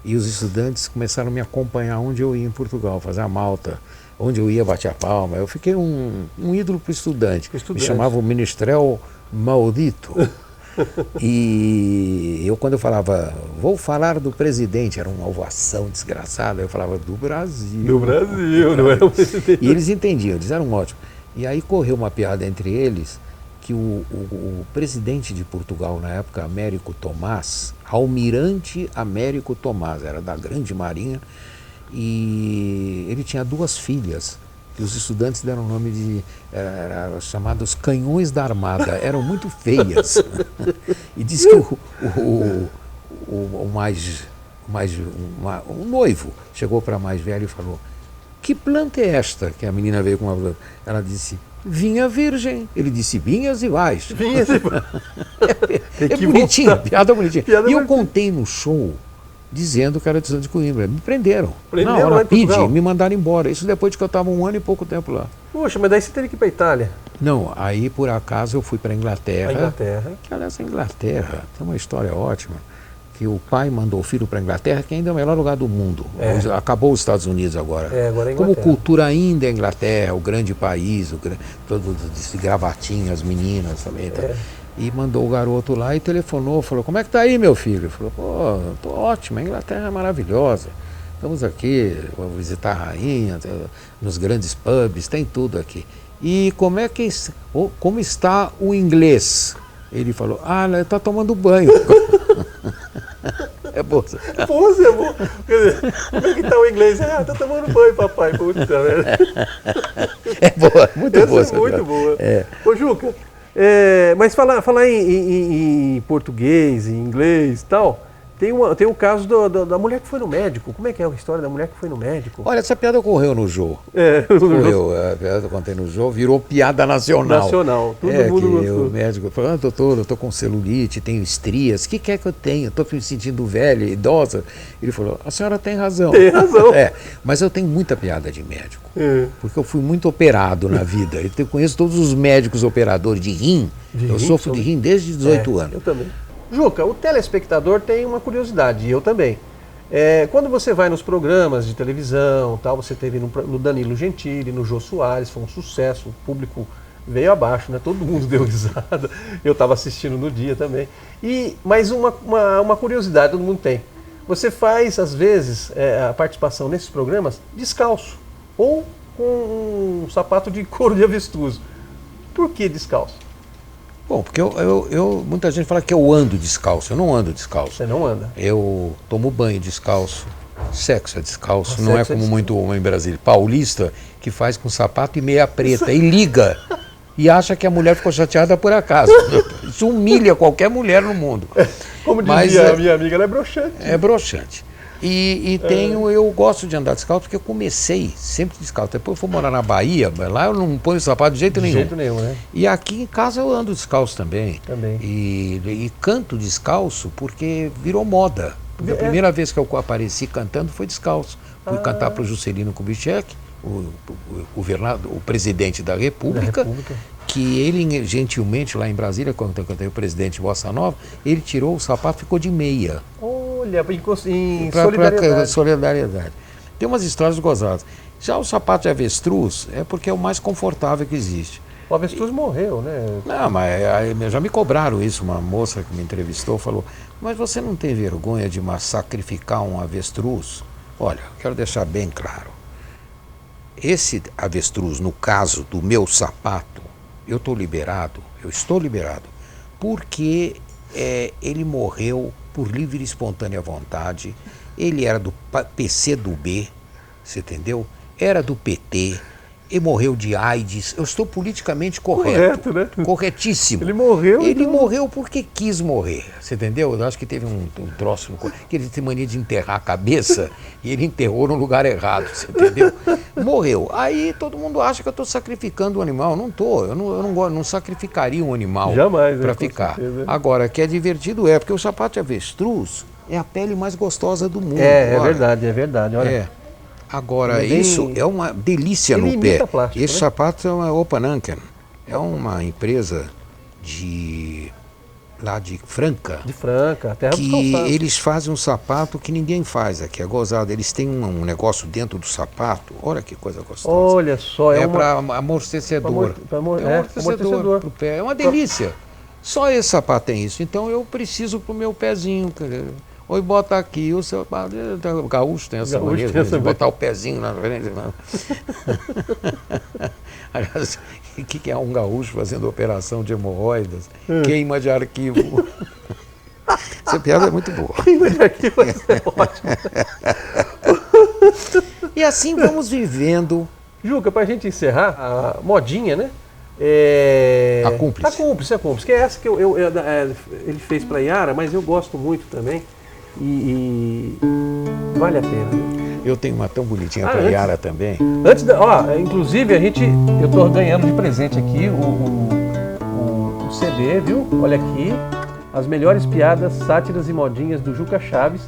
e os estudantes começaram a me acompanhar onde eu ia em Portugal, fazer a malta, onde eu ia bater a palma. Eu fiquei um ídolo para o estudante. Me chamava o Ministrel Maldito. E eu, quando eu falava, vou falar do presidente, era uma ovação desgraçada, eu falava do Brasil. Do Brasil, não era o presidente. E eles entendiam, eles eram ótimos. E aí correu uma piada entre eles, que o presidente de Portugal na época, Américo Tomás, almirante Américo Tomás, era da Grande Marinha, e ele tinha 2 filhas, que os estudantes deram o nome de, chamados canhões da armada, eram muito feias. E disse que o noivo chegou para a mais velha e falou, que planta é esta? Que a menina veio com uma planta. Ela disse, vinha virgem. Ele disse, vinhas e vais. Vinhas e vais. É bonitinho, piada bonitinha. E eu contei no show, dizendo que era de Santos de Coimbra. Me prenderam. Na hora, me mandaram embora. Isso depois de que eu estava 1 ano e pouco tempo lá. Poxa, mas daí você teve que ir para a Itália. Não, aí por acaso eu fui para a Inglaterra. A Inglaterra. Que, aliás, a Inglaterra tem uma história ótima. Que o pai mandou o filho para a Inglaterra, que ainda é o melhor lugar do mundo. Acabou os Estados Unidos agora. Agora é como cultura ainda é a Inglaterra, o grande país, todo de gravatinha, as meninas também. E mandou o garoto lá e telefonou, falou, como é que tá aí, meu filho? Ele falou, pô, tô ótimo, a Inglaterra é maravilhosa. Estamos aqui, vou visitar a rainha, nos grandes pubs, tem tudo aqui. E como está o inglês? Ele falou, ela está tomando banho. É bom. Poxa, é bom. Como é que está o inglês? Está tomando banho, papai. Puta, velho. É boa, muito boa. Essa é muito boa. Ô, Juca, mas falar em português, em inglês e tal, tem o caso da mulher que foi no médico. Como é que é a história da mulher que foi no médico? Olha, essa piada ocorreu no Jô. Ocorreu, a piada que eu contei no Jô virou piada nacional. Todo mundo gostou. O médico falou, doutor, eu estou com celulite, tenho estrias, o que quer que eu tenha? Estou me sentindo velha, idosa. Ele falou, a senhora tem razão. Tem razão. Mas eu tenho muita piada de médico, porque eu fui muito operado na vida. Eu conheço todos os médicos operadores de rim. Eu sofro de rim desde 18 anos. Eu também. Juca, o telespectador tem uma curiosidade, e eu também. Quando você vai nos programas de televisão, tal, você teve no Danilo Gentili, no Jô Soares, foi um sucesso, o público veio abaixo, né? Todo mundo deu risada, eu estava assistindo no dia também. Mas uma curiosidade todo mundo tem. Você faz, às vezes, a participação nesses programas descalço, ou com um sapato de couro de avestruz. Por que descalço? Bom, porque muita gente fala que eu ando descalço. Eu não ando descalço. Você não anda? Eu tomo banho descalço. Sexo é descalço. Não é como muito homem brasileiro. Paulista que faz com sapato e meia preta e liga. E acha que a mulher ficou chateada por acaso. Isso humilha qualquer mulher no mundo. Como dizia a minha amiga, ela é broxante. É broxante. Eu gosto de andar descalço porque eu comecei sempre descalço. Depois eu fui morar na Bahia, lá eu não ponho sapato de jeito nenhum. De jeito nenhum, né? E aqui em casa eu ando descalço também. Também. E canto descalço porque virou moda. Porque a primeira vez que eu apareci cantando foi descalço. Fui cantar para o Juscelino Kubitschek, o presidente da República, que ele gentilmente lá em Brasília, quando eu cantei o presidente Bossa Nova, ele tirou o sapato e ficou de meia. Olha, em Pra solidariedade. Tem umas histórias gozadas. Já o sapato de avestruz é porque é o mais confortável que existe. O avestruz morreu, né? Não, mas já me cobraram isso. Uma moça que me entrevistou falou: mas você não tem vergonha de sacrificar um avestruz? Olha, quero deixar bem claro. Esse avestruz, no caso do meu sapato, eu estou liberado, porque ele morreu por livre e espontânea vontade. Ele era do PCdoB, você entendeu? Era do PT, e morreu de AIDS. Eu estou politicamente correto, né? Corretíssimo. Ele morreu? Ele morreu porque quis morrer, você entendeu? Eu acho que teve um troço, que ele tem mania de enterrar a cabeça, e ele enterrou no lugar errado, você entendeu? Morreu. Aí todo mundo acha que eu estou sacrificando um animal. Não estou, eu não sacrificaria um animal para ficar. Certeza. Agora, que é divertido porque o sapato de avestruz é a pele mais gostosa do mundo. É verdade. Olha. Agora, isso é uma delícia no pé. Plástico, Esse né? sapato é uma Opananken. É uma empresa lá de Franca. De Franca, terra dos Que calçados. eles fazem um sapato que ninguém faz aqui. É gozado. Eles têm um negócio dentro do sapato. Olha que coisa gostosa. Olha só, para amortecedor. Amortecedor Pro pé. É uma delícia. Só esse sapato tem isso. Então eu preciso pro meu pezinho. Oi, bota aqui o seu. O gaúcho tem essa mania de botar o pezinho na frente. Aliás, o que é um gaúcho fazendo operação de hemorroidas? Queima de arquivo. Essa piada é muito boa. Queima de arquivo é ótimo. E assim vamos vivendo. Juca, pra gente encerrar, a modinha, né? A Cúmplice. A Cúmplice, que é essa que ele fez pra Yara, mas eu gosto muito também. E vale a pena. Eu tenho uma tão bonitinha para Yara também. Inclusive eu estou ganhando de presente aqui o CD, viu? Olha aqui, as melhores piadas, sátiras e modinhas do Juca Chaves.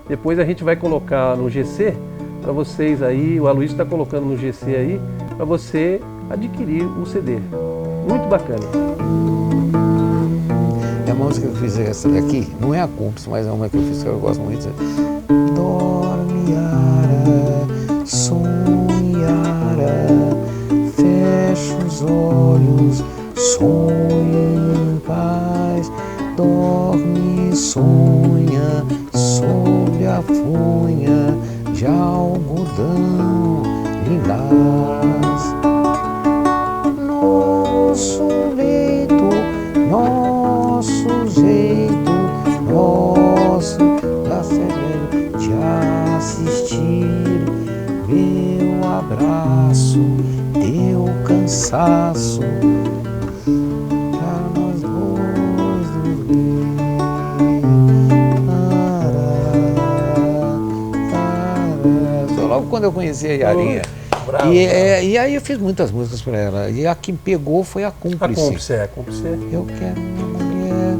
Depois a gente vai colocar no GC para vocês aí, o Aloysio está colocando no GC aí, para você adquirir o CD. Muito bacana. A música que eu fiz essa daqui, não é a Cúmplice, mas é uma que eu fiz que eu gosto muito. Dorme, Yara, sonhe, Yara, fecha os olhos, sonhe em paz. Dorme, sonha sobre a fonha de algodão lilás. Nosso leito, nosso jeito, nosso prazer de assistir, meu abraço, teu cansaço, para nós dois dormir. Só logo quando eu conheci a Yarinha. E aí eu fiz muitas músicas para ela. E a que pegou foi a Cúmplice. A Cúmplice. Eu quero uma mulher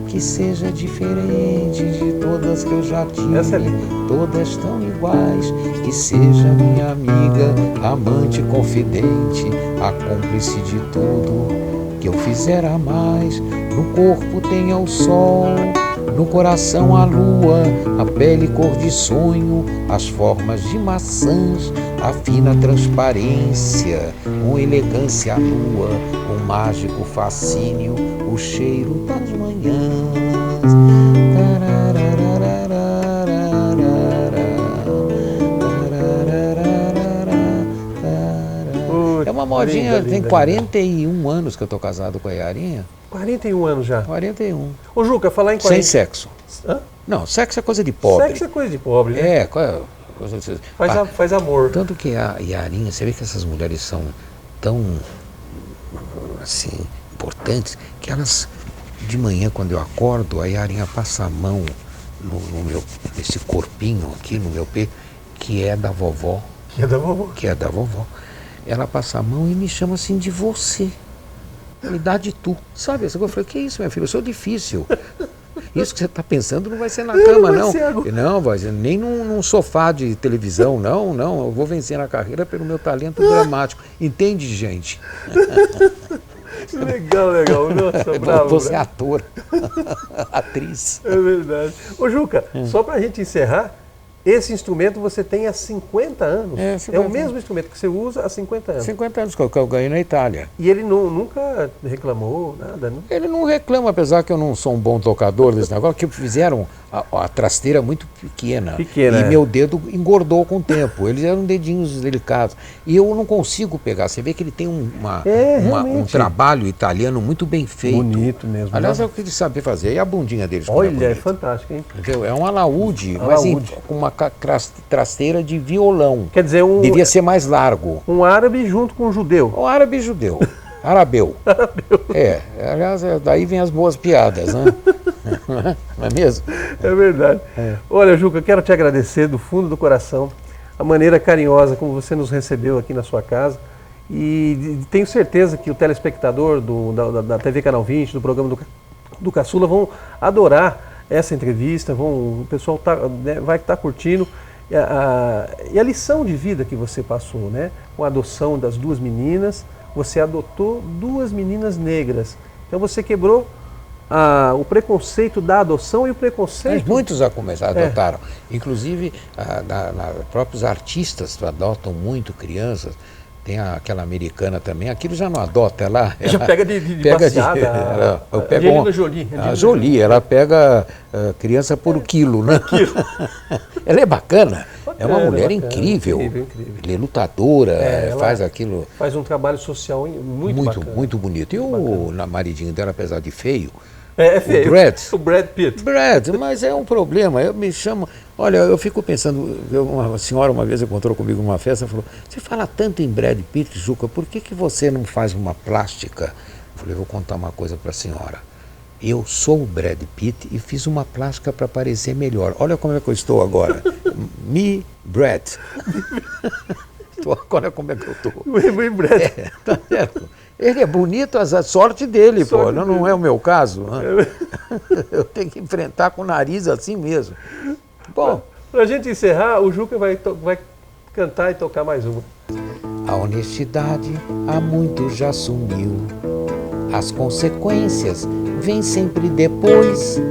que seja diferente de todas que eu já tive. Essa é linda. Todas tão iguais, que seja minha amiga, amante, confidente, a cúmplice de tudo que eu fizer a mais. No corpo tenha o sol, no coração a lua, a pele cor de sonho, as formas de maçãs, a fina transparência, com elegância nua, com mágico fascínio, o cheiro das manhãs. É uma modinha, linda, tem 41 anos que eu tô casado com a Yarinha. 41 anos já. 41. Ô Juca, falar em 40... Sem sexo. Hã? Não, sexo é coisa de pobre. Sexo é coisa de pobre, né? Faz amor. Tanto que a Yarinha, você vê que essas mulheres são tão, assim, importantes, que elas, de manhã, quando eu acordo, a Yarinha passa a mão nesse corpinho aqui no meu peito, que é da vovó. Que é da vovó. Que é da vovó. Ela passa a mão e me chama assim de você. Me dá de tu. Sabe? Eu falei, que isso, minha filha? Eu sou difícil. Isso que você está pensando não vai ser na cama, não. Não, vai ser nem num sofá de televisão, não. Eu vou vencer na carreira pelo meu talento dramático. Entende, gente? Legal. Nossa, bravo. Você é ator, atriz. É verdade. Ô, Juca, só para a gente encerrar, esse instrumento você tem há 50 anos. É o mesmo instrumento que você usa há 50 anos. 50 anos que eu ganhei na Itália. E ele nunca reclamou, nada, não? Ele não reclama, apesar que eu não sou um bom tocador desse negócio, que fizeram a trasteira muito pequena. E meu dedo engordou com o tempo. Eles eram dedinhos delicados. E eu não consigo pegar. Você vê que ele tem um trabalho italiano muito bem feito. Bonito mesmo. Aliás, é o que eles sabem fazer. E a bundinha deles? Olha, é fantástico, hein? Entendeu? É um alaúde, mas com uma trasteira de violão. Quer dizer, devia ser mais largo. Um árabe junto com um judeu. Um árabe judeu. Arabeu. Aliás, daí vem as boas piadas, né? Não é mesmo? É verdade. Olha, Juca, eu quero te agradecer do fundo do coração a maneira carinhosa como você nos recebeu aqui na sua casa. E tenho certeza que o telespectador da TV Canal 20, do programa do Caçula, vão adorar essa entrevista, o pessoal vai estar curtindo. E a lição de vida que você passou, né? Com a adoção das 2 meninas, você adotou 2 meninas negras. Então você quebrou o preconceito da adoção e o preconceito... Mas muitos adotaram. Inclusive, próprios artistas adotam muito crianças. Tem aquela americana também, aquilo já não adota, ela pega de passeada. A Jolie, ela pega criança por quilo, né? Ela é bacana, é uma mulher incrível. Ela é lutadora, faz aquilo. Faz um trabalho social muito bacana. Muito bonito. E o maridinho dela, apesar de feio, É feio. O Brad Pitt. Mas é um problema. Eu me chamo. Olha, eu fico pensando. Uma senhora uma vez encontrou comigo numa festa e falou: você fala tanto em Brad Pitt, Juca, por que você não faz uma plástica? Eu falei: vou contar uma coisa para a senhora. Eu sou o Brad Pitt e fiz uma plástica para parecer melhor. Olha como é que eu estou agora. Me, Brad. Olha como é que eu estou. Me, Brad. Tá certo. Ele é bonito, a sorte dele, pô. Não é o meu caso. Né? Eu tenho que enfrentar com o nariz assim mesmo. Bom, pra gente encerrar, o Juca vai cantar e tocar mais uma. A honestidade há muito já sumiu. As consequências vêm sempre depois.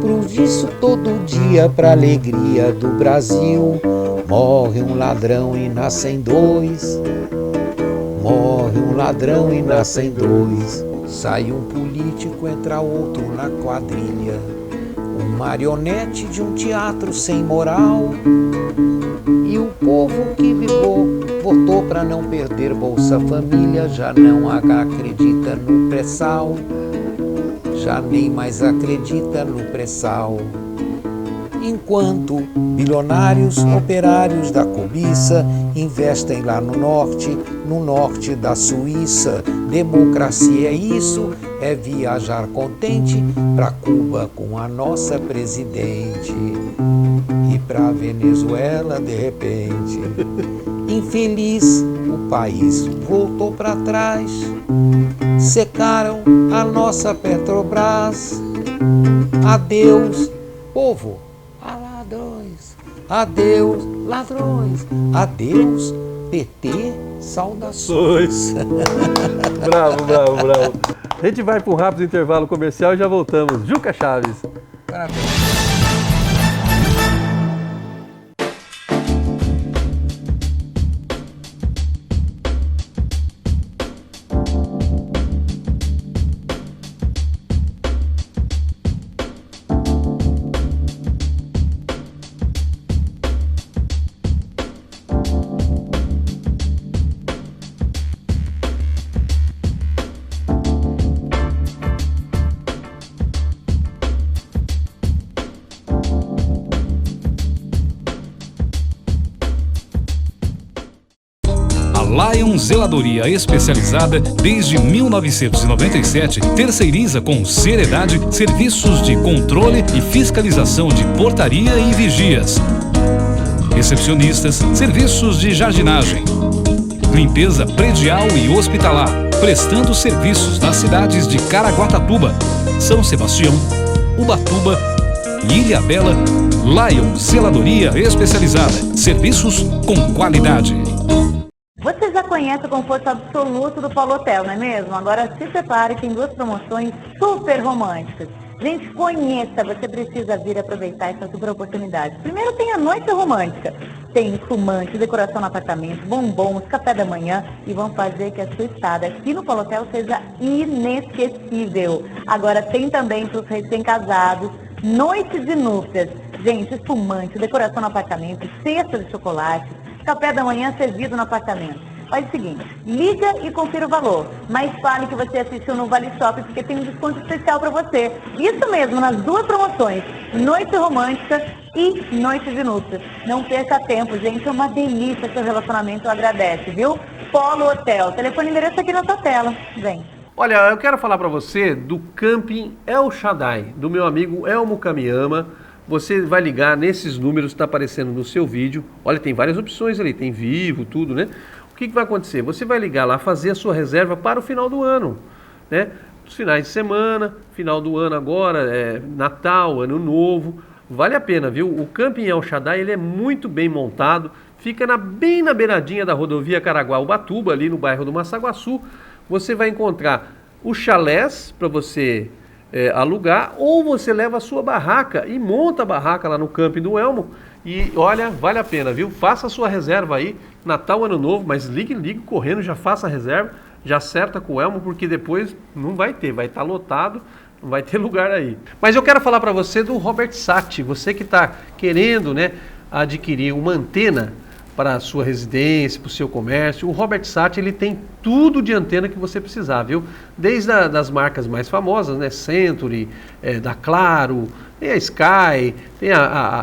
Por isso todo dia, pra alegria do Brasil, morre um ladrão e nascem 2. Morre um ladrão e nascem 2. Sai um político, entra outro na quadrilha. Um marionete de um teatro sem moral. E o povo que votou pra não perder Bolsa Família já não acredita no pré-sal. Já nem mais acredita no pré-sal. Enquanto bilionários operários da cobiça investem lá no norte da Suíça. Democracia é isso, é viajar contente pra Cuba com a nossa presidente e pra Venezuela de repente. Infeliz, o país voltou pra trás, secaram a nossa Petrobras. Adeus, povo. Adeus, ladrões. Adeus, PT, saudações. Bravo. A gente vai para um rápido intervalo comercial e já voltamos. Juca Chaves. Parabéns. Lion Zeladoria Especializada, desde 1997, terceiriza com seriedade serviços de controle e fiscalização de portaria e vigias, recepcionistas, serviços de jardinagem, limpeza predial e hospitalar, prestando serviços nas cidades de Caraguatatuba, São Sebastião, Ubatuba e Ilhabela. Lion Zeladoria Especializada, serviços com qualidade. Você já conhece o conforto absoluto do Polo Hotel, não é mesmo? Agora se prepare, tem 2 promoções super românticas. Gente, conheça, você precisa vir aproveitar essa super oportunidade. Primeiro tem a noite romântica. Tem espumante, decoração no apartamento, bombons, café da manhã e vão fazer que a sua estada aqui no Polo Hotel seja inesquecível. Agora tem também para os recém-casados, noite de núpcias. Gente, espumante, decoração no apartamento, cesta de chocolate, café da manhã servido no apartamento. Faz o seguinte, liga e confira o valor, mas fale que você assistiu no Vale Shop, porque tem um desconto especial para você. Isso mesmo, nas 2 promoções, noite romântica e noite de núpcias. Não perca tempo, gente, é uma delícia, seu relacionamento agradece, viu? Polo Hotel, telefone e endereço aqui na sua tela, vem. Olha, eu quero falar para você do Camping El Shaddai, do meu amigo Elmo Kamiyama. Você vai ligar nesses números que está aparecendo no seu vídeo. Olha, tem várias opções ali, tem vivo, tudo, né? O que vai acontecer? Você vai ligar lá, fazer a sua reserva para o final do ano, né? Os finais de semana, final do ano agora, Natal, Ano Novo, vale a pena, viu? O Camping El Shaddai, ele é muito bem montado, fica bem na beiradinha da rodovia Caraguá-Ubatuba, ali no bairro do Massaguaçu. Você vai encontrar os chalés para você alugar, ou você leva a sua barraca e monta a barraca lá no Camping do Elmo. E olha, vale a pena, viu? Faça a sua reserva aí, Natal, Ano Novo, mas ligue correndo, já faça a reserva, já acerta com o Elmo, porque depois não vai ter, vai estar lotado, não vai ter lugar aí. Mas eu quero falar para você do Robert Sat, você que está querendo, né, adquirir uma antena para a sua residência, para o seu comércio. O Robert Sat, ele tem tudo de antena que você precisar, viu? Desde das marcas mais famosas, né? Century, da Claro, tem a Sky, tem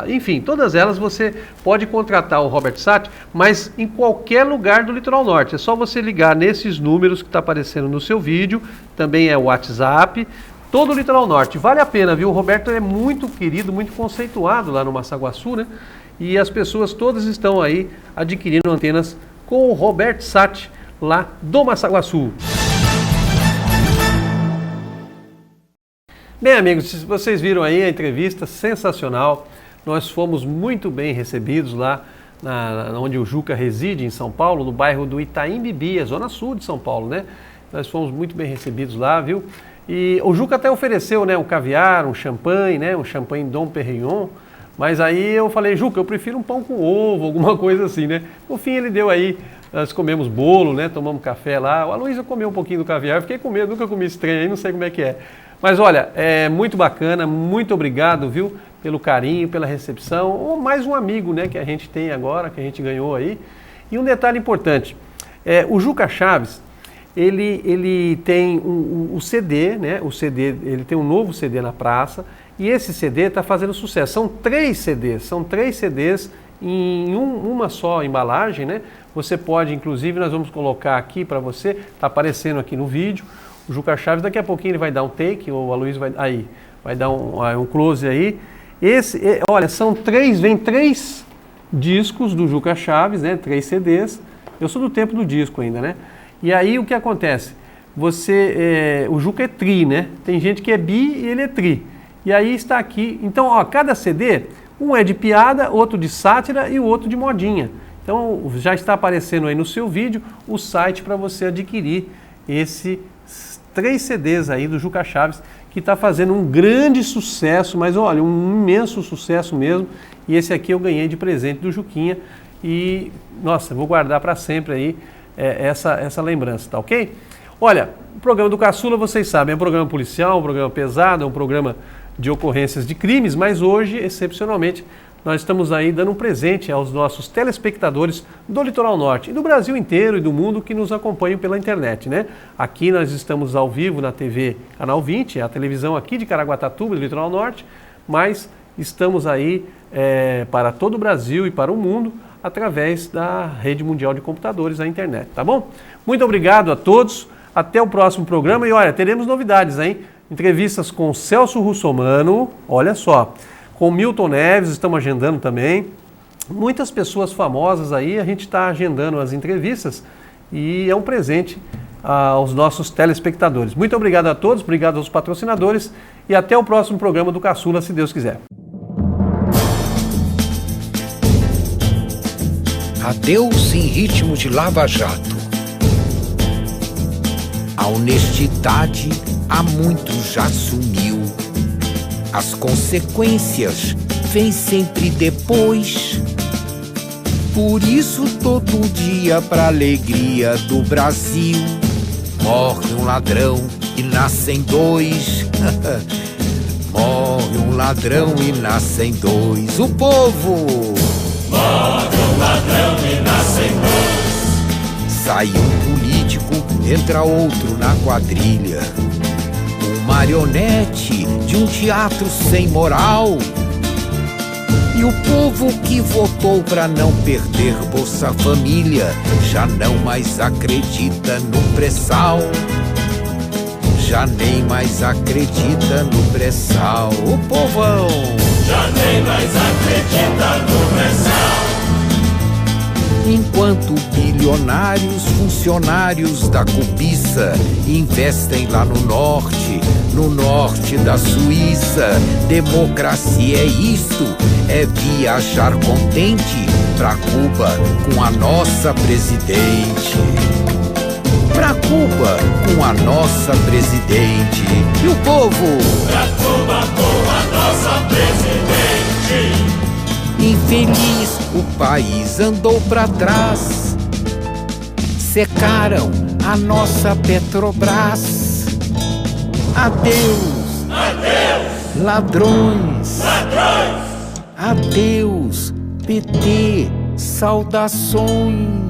enfim, todas elas você pode contratar o Robert Sat, mas em qualquer lugar do Litoral Norte. É só você ligar nesses números que está aparecendo no seu vídeo, também é o WhatsApp, todo o Litoral Norte. Vale a pena, viu? O Roberto é muito querido, muito conceituado lá no Massaguaçu, né? E as pessoas todas estão aí adquirindo antenas com o Robert Sat lá do Massaguaçu. Bem, amigos, vocês viram aí a entrevista sensacional. Nós fomos muito bem recebidos lá onde o Juca reside, em São Paulo, no bairro do Itaim Bibi, a zona sul de São Paulo, né? Nós fomos muito bem recebidos lá, viu? E o Juca até ofereceu, né, um caviar, um champanhe, né, um champanhe Dom Perignon. Mas aí eu falei, Juca, eu prefiro um pão com ovo, alguma coisa assim, né? No fim ele deu aí, nós comemos bolo, né? Tomamos café lá. O Aloysio comeu um pouquinho do caviar, fiquei com medo, nunca comi esse trem aí, não sei como é que é. Mas olha, é muito bacana, muito obrigado, viu? Pelo carinho, pela recepção. Ou mais um amigo, né? Que a gente tem agora, que a gente ganhou aí. E um detalhe importante, o Juca Chaves, ele tem o CD, né? O CD, ele tem um novo CD na praça. E esse CD está fazendo sucesso. São 3 CDs em uma só embalagem, né? Você pode, inclusive, nós vamos colocar aqui para você, está aparecendo aqui no vídeo. O Juca Chaves, daqui a pouquinho ele vai dar um take, ou o Aloysio vai dar um close aí. Olha, vem 3 discos do Juca Chaves, né? 3 CDs. Eu sou do tempo do disco ainda, né? E aí o que acontece? O Juca é tri, né? Tem gente que é bi e ele é tri. E aí está aqui, então, ó, cada CD, um é de piada, outro de sátira e o outro de modinha. Então, já está aparecendo aí no seu vídeo o site para você adquirir esses 3 CDs aí do Juca Chaves, que está fazendo um grande sucesso, mas olha, um imenso sucesso mesmo. E esse aqui eu ganhei de presente do Juquinha e, nossa, vou guardar para sempre aí essa lembrança, tá ok? Olha, o programa do Caçula, vocês sabem, é um programa policial, um programa pesado, é um programa de ocorrências de crimes, mas hoje, excepcionalmente, nós estamos aí dando um presente aos nossos telespectadores do Litoral Norte e do Brasil inteiro e do mundo que nos acompanham pela internet, né? Aqui nós estamos ao vivo na TV Canal 20, a televisão aqui de Caraguatatuba, do Litoral Norte, mas estamos aí para todo o Brasil e para o mundo através da rede mundial de computadores, a internet, tá bom? Muito obrigado a todos, até o próximo programa e olha, teremos novidades, hein? Entrevistas com Celso Russomano, olha só, com Milton Neves, estamos agendando também, muitas pessoas famosas aí, a gente está agendando as entrevistas e é um presente aos nossos telespectadores. Muito obrigado a todos, obrigado aos patrocinadores e até o próximo programa do Caçula, se Deus quiser. Adeus em ritmo de lava-jato. A honestidade há muito já sumiu. As consequências vêm sempre depois. Por isso todo dia, pra alegria do Brasil, morre um ladrão e nascem dois. Morre um ladrão e nascem dois. O povo morre um ladrão e nascem dois. Sai um político, entra outro na quadrilha. Um marionete de um teatro sem moral. E o povo que votou pra não perder Bolsa Família já não mais acredita no pré-sal. Já nem mais acredita no pré-sal. O povão já nem mais acredita no pré-sal. Enquanto bilionários, funcionários da cobiça investem lá no norte da Suíça. Democracia é isto, é viajar contente pra Cuba com a nossa presidente. Pra Cuba com a nossa presidente. E o povo? Pra Cuba com a nossa presidente. Infeliz, o país andou pra trás. Secaram a nossa Petrobras. Adeus, adeus, ladrões, ladrões. Adeus, PT, saudações.